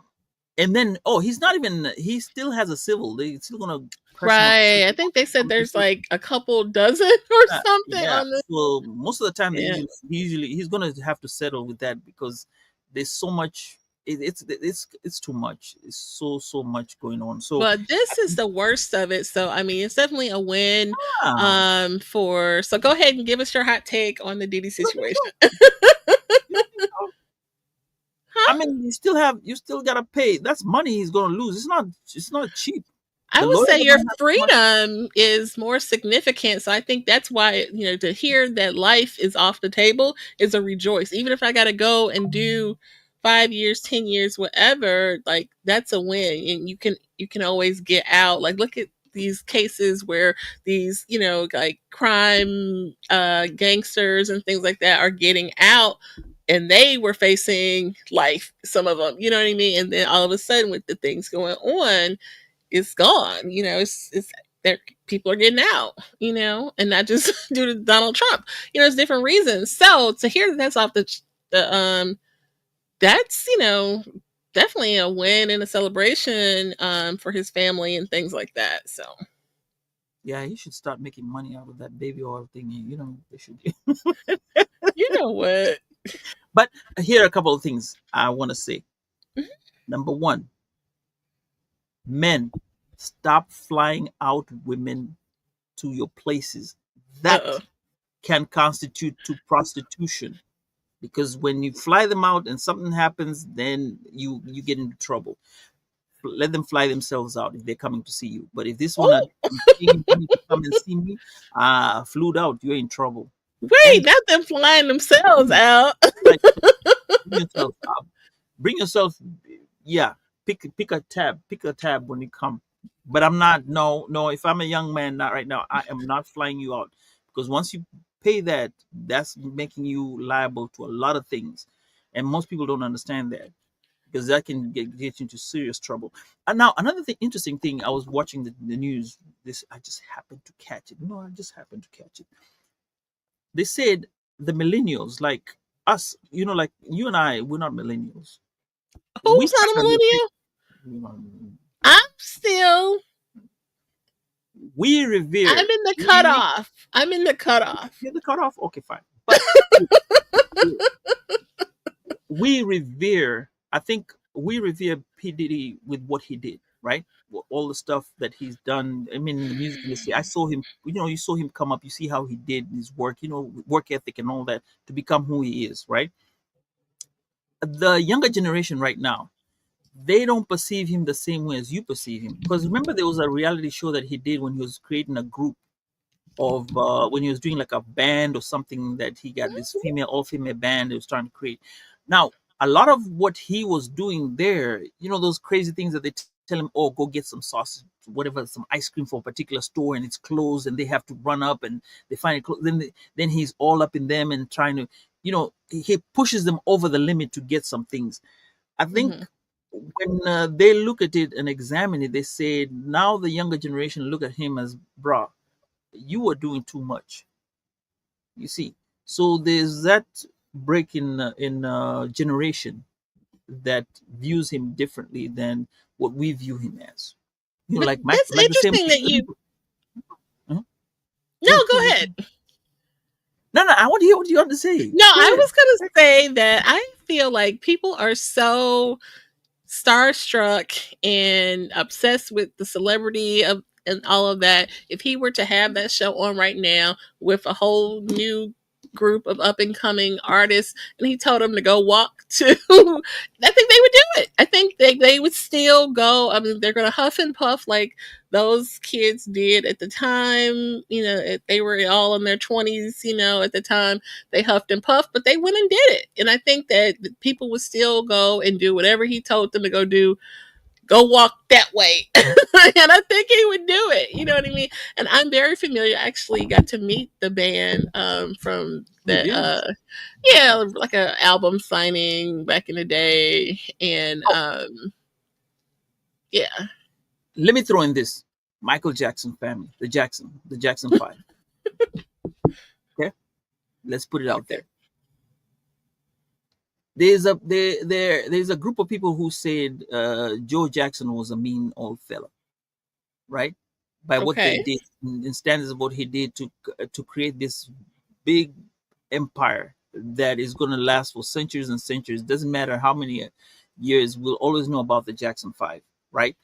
and then he's not even. He still has a civil. They still gonna press him up. Right. I think they said there's like a couple dozen or something Yeah. on this. So most of the time, Yeah. he's gonna have to settle with that because there's so much. It's too much. It's so much going on. So But this is the worst of it. So I mean, it's definitely a win. yeah, So go ahead and give us your hot take on the Diddy situation. I Huh? mean, you still gotta pay. That's money he's gonna lose. It's not cheap. I The would lawyers say are your gonna have money. freedom is more significant. So I think that's why, to hear that life is off the table is a rejoice. Even if I got to go and do 5 years, 10 years, whatever, like that's a win. And you can always get out. Like, look at these cases where these, like crime gangsters and things like that are getting out, and they were facing life, some of them, you know what I mean? And then all of a sudden, with the things going on, it's gone. It's there. People are getting out. And not just due to Donald Trump. It's different reasons. So to hear that that's off the that's definitely a win and a celebration for his family and things like that. So Yeah, he should start making money out of that baby oil thing. They should. you know what? But here are a couple of things I want to say. Mhm. Number one, men, stop flying out women to your places. Uh-oh. That can constitute to prostitution because when you fly them out and something happens, then you get into trouble. Let them fly themselves out if they're coming to see you. But if this one are Oh, paying money to come and see me, flew out, you're in trouble. wait, And not them flying themselves out. like, bring yourself up. Bring yourself. Yeah, pick a tab when you come. But I'm not. No, no. If I'm a young man, not right now. I am not flying you out because once you pay that, that's making you liable to a lot of things, and most people don't understand that because that can get you into serious trouble. And now another interesting thing. I was watching the news. This I just happened to catch it. No, I just happened to catch it. They said the millennials, like us, like you and I, we're not millennials. We Who's not kind a of revere, millennial? I'm still. we I'm revere, in the we, cutoff. I'm in the cutoff. you're the cutoff. Okay, fine, but we revere. I think we revere P Diddy with what he did, right? All the stuff that he's done. I mean, in the music industry, I saw him. You saw him come up. You see how he did his work. Work ethic and all that to become who he is, right? The younger generation right now, they don't perceive him the same way as you perceive him. Because remember, there was a reality show that he did when he was creating a group of when he was doing like a band or something that he got this all female band he was trying to create. Now, a lot of what he was doing there, those crazy things that they tell him, oh, go get some sausage, whatever, some ice cream for a particular store and it's closed and they have to run up and they find it closed. Then he's all up in them and trying to, he pushes them over the limit to get some things. I think Mhm. when they look at it and examine it, they say now the younger generation look at him as, bruh, you are doing too much. You see, so there's that break in generation that views him differently than what we view him as. But Like that's like the same interesting thing. that you. Uh-huh. No, go Please. ahead. No, no, I want to hear what you have to say. No, Go I ahead. was gonna say that I feel like people are so starstruck and obsessed with the celebrity of and all of that, if he were to have that show on right now with a whole new group of up and coming artists and he told them to go walk to I think they would do it. I think they would still go. I mean, they're gonna huff and puff like those kids did at the time. You know, they were all in their 20s, you know, at the time they huffed and puffed, but they went and did it. And I think that people would still go and do whatever he told them to go do. Go walk that way. And I think he would do it. You know what I mean? And I'm very familiar. I actually got to meet the band from You the did? yeah, like a album signing back in the day. And Oh, yeah. let me throw in this Michael Jackson family, the Jackson Five. Okay, let's put it out Okay. there. There's a group of people who said Joe Jackson was a mean old fella, right? By what they Okay. did in standards of what he did to create this big empire that is going to last for centuries and centuries. Doesn't matter how many years, we'll always know about the Jackson Five, right?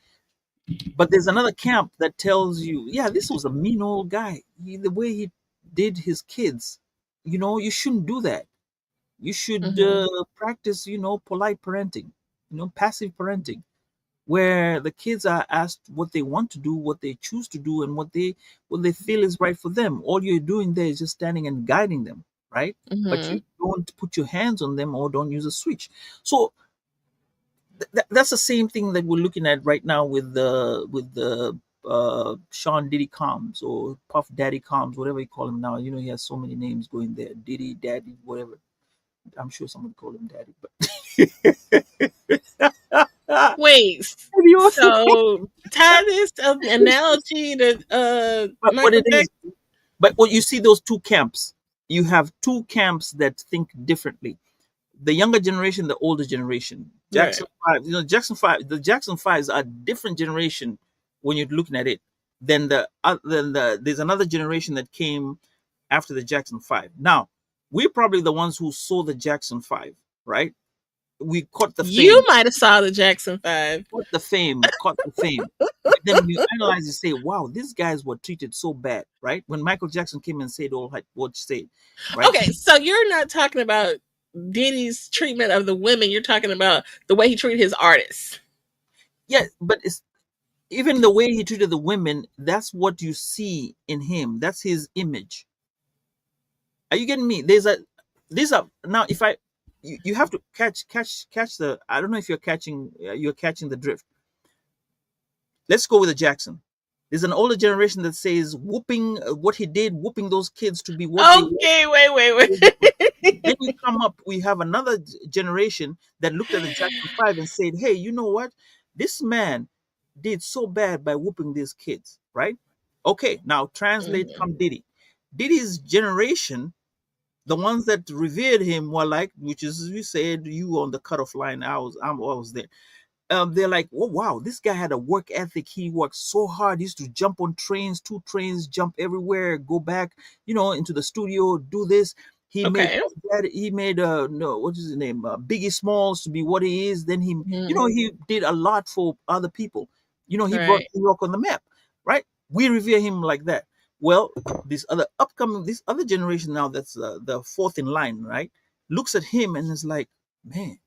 But there's another camp that tells you, yeah, this was a mean old guy. The way he did his kids, you shouldn't do that. You should Mm-hmm. practice, polite parenting, passive parenting, where the kids are asked what they want to do, what they choose to do, and what they feel is right for them. All you're doing there is just standing and guiding them, right? But Mm-hmm. you don't put your hands on them or don't use a switch. So that's the same thing that we're looking at right now with the Sean Diddy Combs or Puff Daddy Combs, whatever you call him now. He has so many names going there. Diddy, Daddy, whatever. I'm sure someone called him Daddy, but Wait. anyway, So tie this analogy to but what Michael it Jackson. is, but what you see those two camps, you have two camps that think differently. The younger generation, the older generation. Right. The Jackson Fives are a different generation when you're looking at it than there's another generation that came after the Jackson Five. Now, we're probably the ones who saw the Jackson Five, right? We caught the You fame, might have saw the Jackson Five. caught the fame. But then when you analyze, you say, wow, these guys were treated so bad, right? When Michael Jackson came and said all what you said, right? Okay, so you're not talking about Diddy's treatment of the women. You're talking about the way he treated his artists. Yeah, but it's even the way he treated the women, that's what you see in him. That's his image. Are you getting me? These are now if I you have to catch the I don't know if you're catching the drift. Let's go with the Jackson. There's an older generation that says whooping what he did, whooping those kids to be what they were. Okay, wait. Then we have another generation that looked at the Jackson Five and said, hey, you know what? This man did so bad by whooping these kids, right? Okay, now translate Mhm. come Diddy. Diddy's generation, the ones that revered him were like, which is you said you on the cutoff line. I was there. They're like, oh wow, this guy had a work ethic. He worked so hard. He used to jump on trains, two trains, jump everywhere, go back, into the studio, do this. He made Okay. he made no, what is his name? Biggie Smalls to be what he is. Then Mhm. he did a lot for other people. He brought Right. New York on the map, right? We revere him like that. Well, this other generation now, that's the fourth in line, right? Looks at him and is like, man,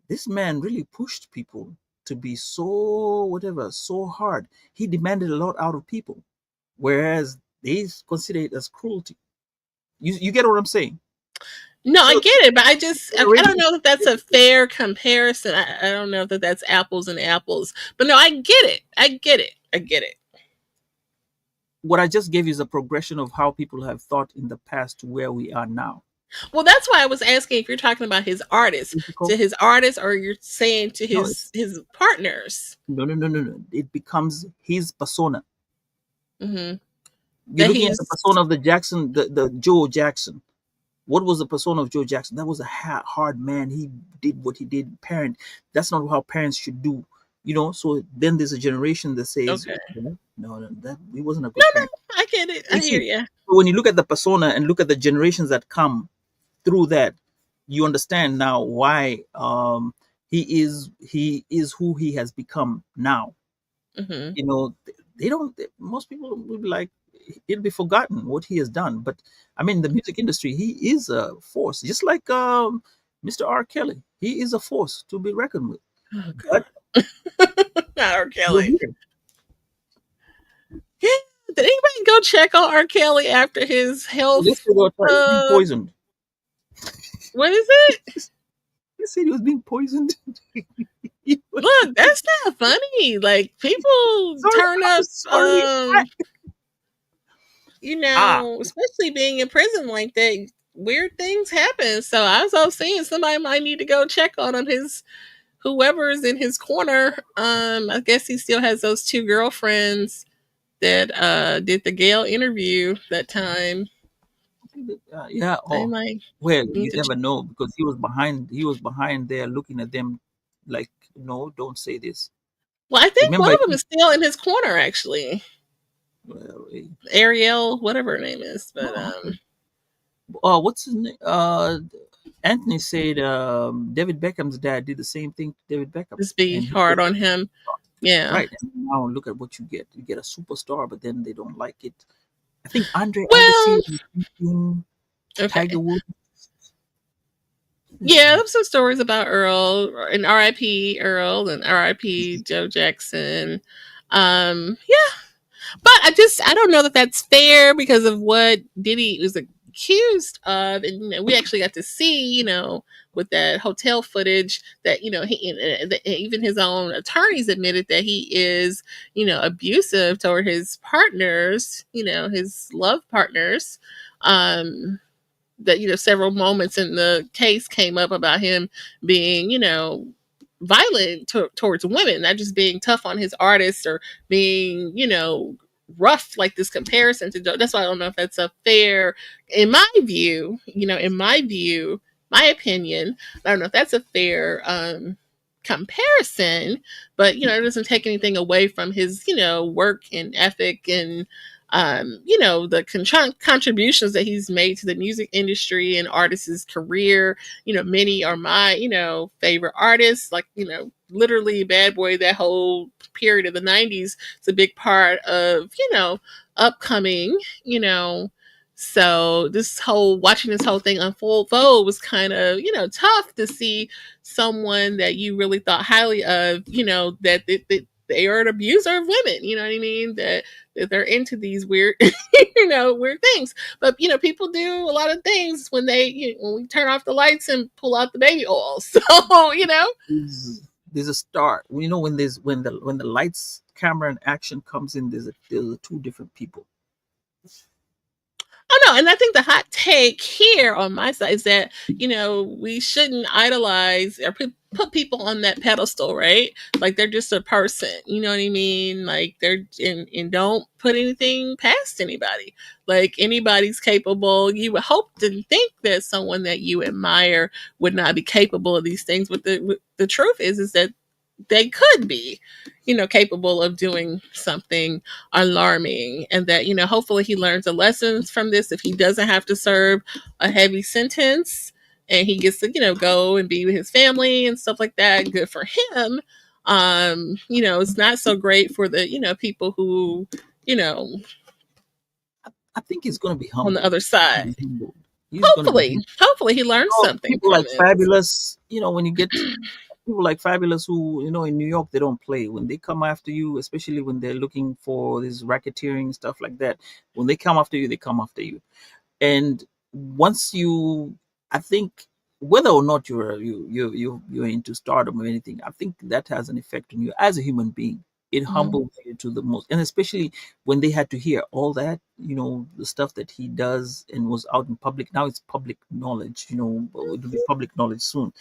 this man really pushed people to be so whatever, so hard. He demanded a lot out of people, whereas they consider it as cruelty. You get what I'm saying? No, I So get it, but I don't generation, know if that's a fair comparison. I don't know if that's apples and apples. But no, I get it. I get it. what I just gave you is a progression of how people have thought in the past to where we are now. Well, that's why I was asking if you're talking about his artists, to Difficult? his artists, or you're saying to No, his partners. no, no, no, no, no. It becomes his persona. Hmm. You're That looking at the he's persona of the Jackson, the Joe Jackson. What was the persona of Joe Jackson? That was a hard man. He did what he did. Parent. That's not how parents should do. So then there's a generation that says, okay. "No, no, that he wasn't a No, good no, parent." I get it. I You hear see, you. so when you look at the persona and look at the generations that come through that, you understand now why he is who he has become now. Hmm. They don't. Most people will be like, it'll be forgotten what he has done. But I mean, the music industry, he is a force, just like Mr. R. Kelly. He is a force to be reckoned with. Oh But God. Not R. we're Kelly. here. Yeah. Did anybody go check on R. Kelly after his They health? said they were being Uh, poisoned. what is it? They said he was being poisoned. Look, that's not funny. Like people Sorry, turn I'm up, sorry. Ah, especially being in prison like that. Weird things happen. So I was all saying somebody might need to go check on him. His whoever's in his corner. I guess he still has those two girlfriends that did the Gale interview that time. yeah. They Oh, might well, need you to. never know because he was behind. He was behind there, looking at them like, no, don't say this. Well, I think Remember, one I of them think, is still in his corner, actually. well, Ariel, whatever her name is, but oh, okay. Oh, what's his name? Anthony said David Beckham's dad did the same thing to David Beckham, just be and he hard was on him. Yeah. right. And now look at what you get. You get a superstar, but then they don't like it. I think Andre Well, Agassi was thinking Tiger okay. Woods. Yeah, there's some stories about Earl and R.I.P. Earl and R.I.P. Joe Jackson. Yeah, but I don't know that that's fair because of what Diddy was accused of, and we actually got to see, with that hotel footage that even his own attorneys admitted that he is, abusive toward his partners, his love partners. Um, that several moments in the case came up about him being violent towards women, not just being tough on his artists or being rough, like this comparison to Joe. That's why I don't know if that's a fair, in my view, my opinion, I don't know if that's a fair comparison, but it doesn't take anything away from his work and ethic and the contributions that he's made to the music industry and artists' career. Many are my, favorite artists, like, literally Bad Boy, that whole period of the 90s. It's a big part of, upcoming, you know. So watching this whole thing unfold was kind of, tough to see someone that you really thought highly of, that they are an abuser of women, you know what I mean? That they're into these weird, weird things. But people do a lot of things when when we turn off the lights and pull out the baby oil. So There's a start. When the lights, camera, and action comes in, there's two different people. Oh no, and I think the hot take here on my side is that we shouldn't idolize or put people on that pedestal, right? Like they're just a person, you know what I mean? Like they're and don't put anything past anybody. Like anybody's capable. You would hope to think that someone that you admire would not be capable of these things, but the truth is that they could be, capable of doing something alarming, and that hopefully he learns the lessons from this if he doesn't have to serve a heavy sentence and he gets to go and be with his family and stuff like that. Good for him. It's not so great for the people who you know I think he's going to be on the humbled. other side. He's going to be Hopefully, humbled. hopefully he learns something People from like this. Fabulous, when you get people like Fabulous who, in New York, they don't play. When they come after you, especially when they're looking for this racketeering stuff like that, when they come after you, they come after you. And once I think, whether or not you're into stardom or anything, I think that has an effect on you as a human being. It Mhm. humbles you to the most, and especially when they had to hear all that, the stuff that he does and was out in public. Now it's public knowledge, it'll be public knowledge soon.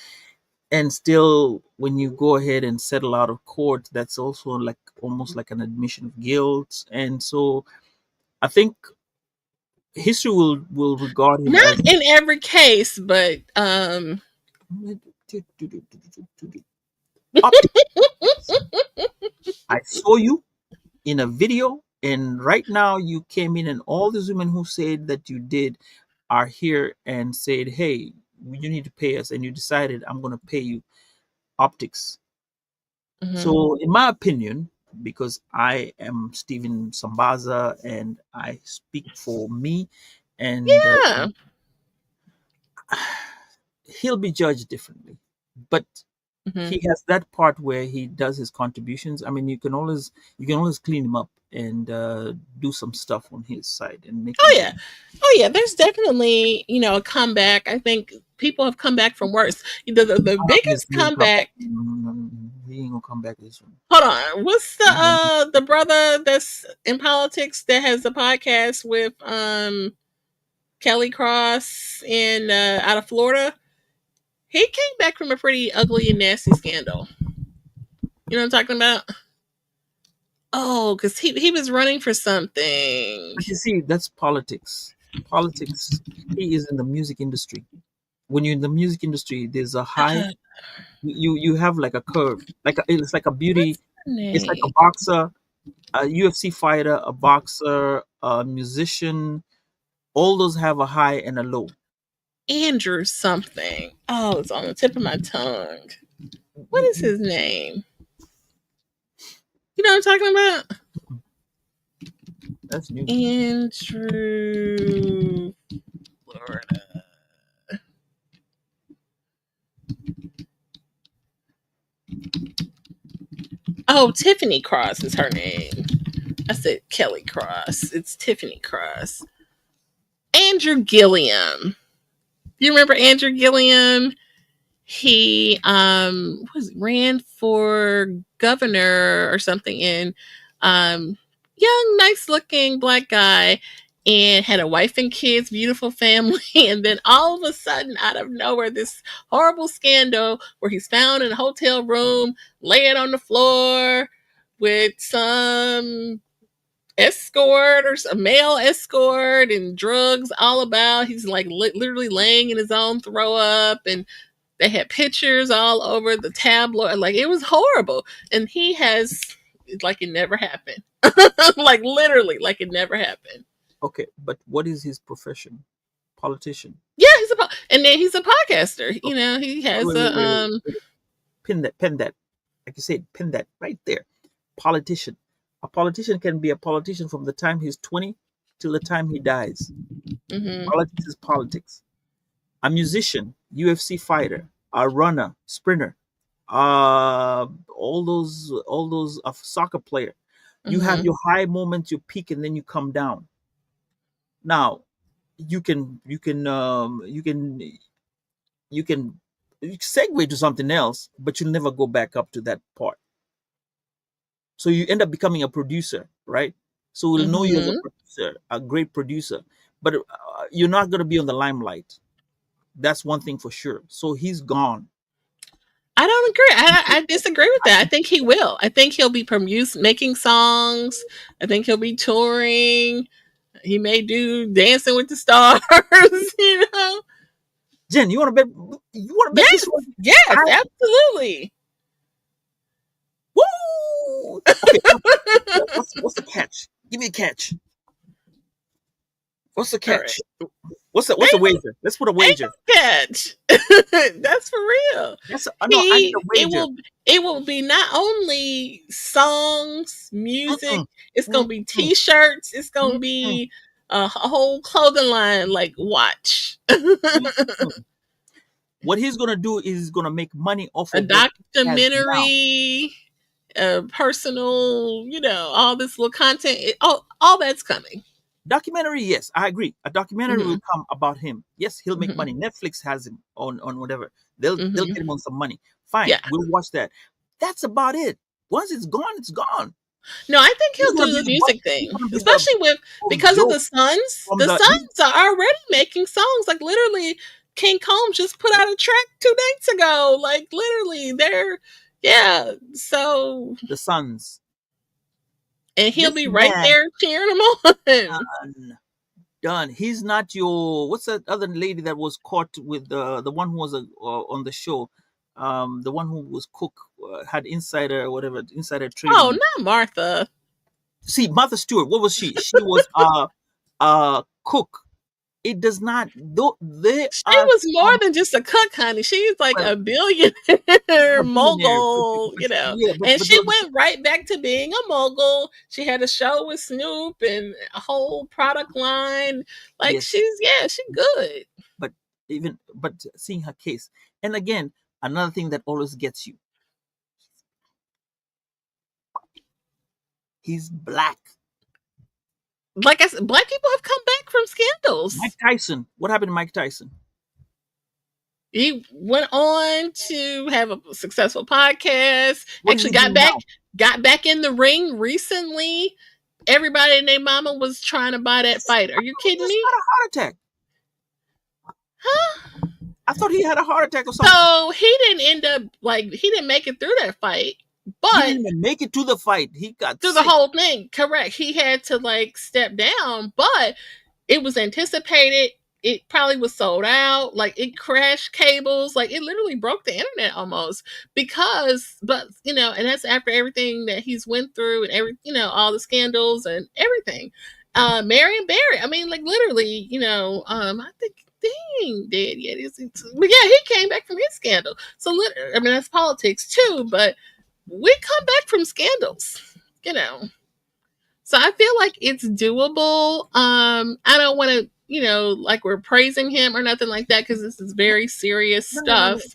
And still, when you go ahead and settle out of court, that's also like almost like an admission of guilt. And so I think history will regard him Not as in every case, but optics. I saw you in a video, and right now you came in, and all these women who said that you did are here and said, "Hey, you need to pay us," and you decided, "I'm going to pay you." optics. Hmm. So, in my opinion, because I am Stephen Sambaza and I speak for me, and Yeah. he'll be judged differently. But Hmm. he has that part where he does his contributions. I mean, you can always clean him up and do some stuff on his side and make him Oh do. yeah. Oh yeah. There's definitely, a comeback. I think people have come back from worse. The Yes, biggest he ain't come back. comeback. He ain't gonna come back this one. Hold on. What's He ain't gonna- the brother that's in politics that has the podcast with Kelly Cross in out of Florida? He came back from a pretty ugly and nasty scandal. You know what I'm talking about? Oh, because he was running for something. But you see, that's politics. Politics. He is in the music industry. When you're in the music industry, there's a high. Uh, You have like a curve, it's like a beauty. what's the It's like a name? boxer, a UFC fighter, a boxer, a musician. All those have a high and a low. Andrew something. Oh, it's on the tip of my tongue. What You, is you, his name? You know what I'm talking about? that's new. Andrew Florida. Oh, Tiffany Cross is her name. I said Kelly Cross. It's Tiffany Cross. Andrew Gilliam. You remember Andrew Gilliam? He ran for governor or something in young, nice looking black guy and had a wife and kids, beautiful family, and then all of a sudden out of nowhere this horrible scandal where he's found in a hotel room laying on the floor with some escort or a male escort and drugs all about. He's like literally laying in his own throw up, and they had pictures all over the tabloid. Like it was horrible. And he has like it never happened. Like literally, like it never happened. Okay, but what is his profession? Politician. Yeah, and then he's a podcaster. Okay, He wait, has wait, wait, a wait, wait, wait. Pin that. Like you said, pin that right there. Politician. A politician can be a politician from the time he's 20 till the time he dies. mhm, Politics is politics. A musician, UFC fighter, a runner, sprinter, all those a soccer player. You have mhm. your high moments, your peak, and then you come down. Now, you can segue to something else, but you'll never go back up to that part. So you end up becoming a producer, right? So we'll know you as a Mhm. producer, a great producer, but you're not going to be on the limelight. That's one thing for sure. So he's gone. I don't agree. I disagree with that. I think he will. I think he'll be making songs. I think he'll be touring. He may do Dancing with the Stars. You know. Jen, you want to bet? You want to bet this Yes. one? Yes. I Absolutely. woo. Okay, what's the catch? Give me a catch. What's the All right. catch? What's the Ain't wager? Let's put a ain't wager. no catch. That's for real. No. I need a It wager. will be not only songs, music. Mm-mm, It's gonna be mm-mm, T-shirts. It's gonna mm-mm, be a whole clothing line. Like watch mm-mm. What he's gonna do is he's gonna make money off a of what he has now. documentary, personal. All this little content. All that's coming. Documentary, yes, I agree. A documentary will Hmm. come about him. Yes, he'll make Hmm. money. Netflix has him on whatever. They'll Hmm. get him on some money. Fine, Yeah. we'll watch that. That's about it. Once it's gone, it's gone. No, I think He's he'll gonna do be the the butt. music He's thing, gonna be the especially with because of the joke Suns. from The the. Suns are already making songs. Like literally, King Combs just put out a track 2 nights ago. Like literally, yeah. So, The Suns. and he'll This be right man there cheering them on. done. Done. He's not your. What's that other lady that was caught with the one who was on the show, the one who was cook had insider whatever insider Oh, trading. not Martha. See, Martha Stewart. What was she? She was a cook. It does not. Though they She are was more from, than just a cook, honey. She's like well, a she's billionaire a billionaire, mogul, yeah, and but she went right back to being a mogul. She had a show with Snoop and a whole product line. Like yes, she's good. but seeing her case, and again, another thing that always gets you, he's black. Like I said, black people have come back from Mike scandals. Tyson. What happened to Mike Tyson? He went on to have a successful podcast. What is Actually he doing now? got back in the ring recently. Everybody and their mama was trying to buy that fight. Are you He kidding just me? got a heart attack. Huh? I thought he had a heart attack or something. So he didn't make it through that fight, He but didn't even make it to the fight. He got through the sick. whole thing, correct. He had to like step down, but it was anticipated. It probably was sold out. Like it crashed cables. Like it literally broke the internet almost because, but and that's after everything that he's went through and all the scandals and everything. Marion Barry. I mean, like literally, I think dang dead yet. But yeah, he came back from his scandal. So I mean, that's politics too. But we come back from scandals, you know. So I feel like it's doable. I don't want to, like we're praising him or nothing like that because this is very serious No, no, no, stuff.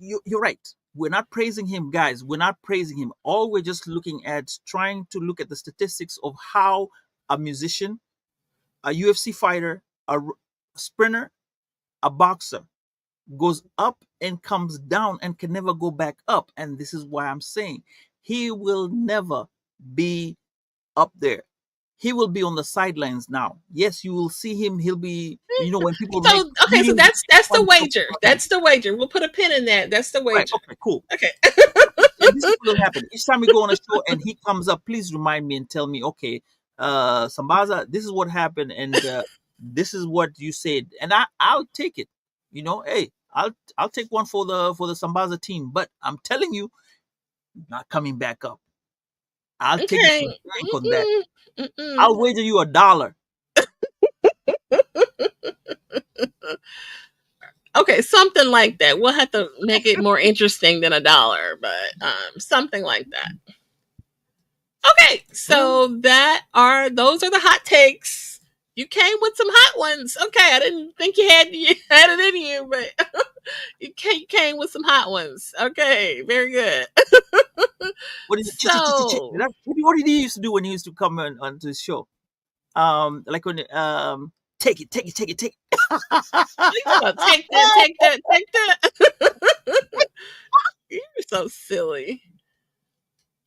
no. You're right. We're not praising him, guys. We're not praising him. All we're just looking at, trying to look at the statistics of how a musician, a UFC fighter, sprinter, a boxer goes up and comes down and can never go back up. And this is why I'm saying he will never be up there. He will be on the sidelines now. Yes, you will see him. He'll be, when people make So okay, so memes, that's the fun stuff wager. about him. That's the wager. We'll put a pin in that. That's the Right. wager. Okay. Cool. Okay. And this is what will happen each time we go on a show and he comes up. Please remind me and tell me, okay, Sambaza, this is what happened, and this is what you said, and I'll take it. Hey, I'll take one for the Sambaza team, but I'm telling you, not coming back up. I'll take my Okay. drink on that. Mm-mm. I'll wager you $1. Okay, something like that. We'll have to make it more interesting than $1, but something like that. Okay, so those are the hot takes. You came with some hot ones. Okay, I didn't think you had it in you, but you came with some hot ones. Okay, very good. What is it? So, What did he used to do when he used to come onto his show? Like when take it. take that. You're so silly.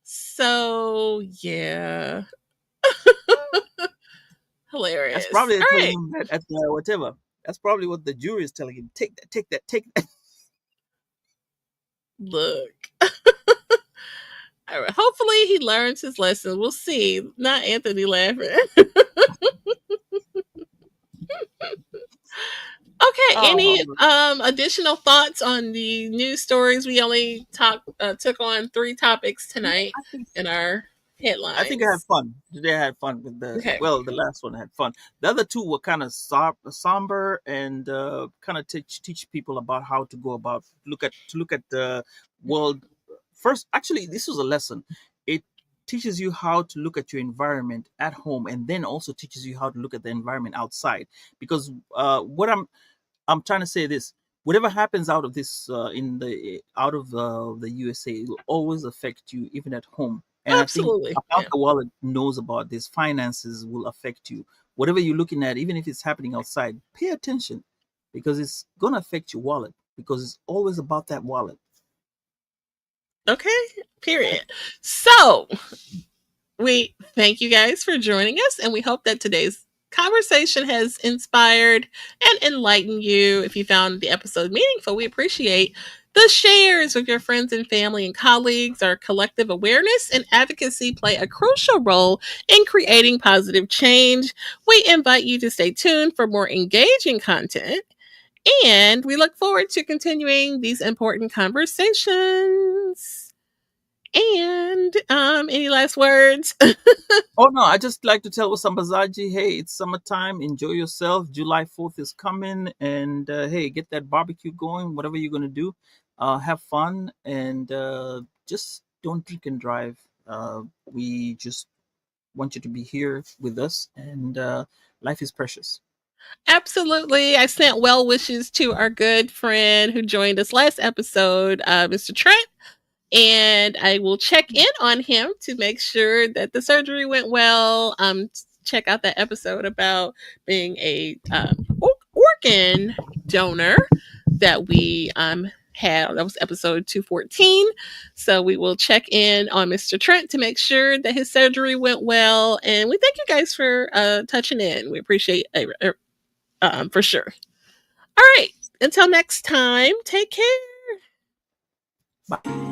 So yeah, That's hilarious. probably All telling right, him that at whatever. That's probably what the jury is telling him. Take that, take that, take that. look. All right. Hopefully he learns his lesson. We'll see. Not Anthony laughing. Okay. Any Oh, additional thoughts on the news stories? We only took on 3 topics tonight I think in our I think I had headlines. fun. Today I had fun with Okay. the last one I had fun. The other two were kind of somber and kind of teach people about how to go about look at the world first. Actually, this was a lesson. It teaches you how to look at your environment at home, and then also teaches you how to look at the environment outside. Because what I'm trying to say this: whatever happens out of this in the out of the USA, it will always affect you, even at home. And I think Absolutely. about Yeah. the wallet knows about this. Finances will affect you. Whatever you're looking at, even if it's happening outside, pay attention because it's gonna affect your wallet because it's always about that wallet. Okay. Period. So we thank you guys for joining us, and we hope that today's conversation has inspired and enlightened you. If you found the episode meaningful, we appreciate the shares with your friends and family and colleagues. Our collective awareness and advocacy play a crucial role in creating positive change. We invite you to stay tuned for more engaging content, and we look forward to continuing these important conversations. And friend. Any last words? Oh no, I just like to tell Sambazaji, hey, it's summertime. Enjoy yourself. July 4th is coming, and hey, get that barbecue going. Whatever you're gonna do, have fun, and just don't drink and drive. We just want you to be here with us, and life is precious. Absolutely. I sent well wishes to our good friend who joined us last episode, Mr. Trent. And I will check in on him to make sure that the surgery went well. Check out that episode about being a organ donor that we had. That was episode 214. So we will check in on Mr. Trent to make sure that his surgery went well. And we thank you guys for touching in. We appreciate it for sure. All right. Until next time, take care. Bye.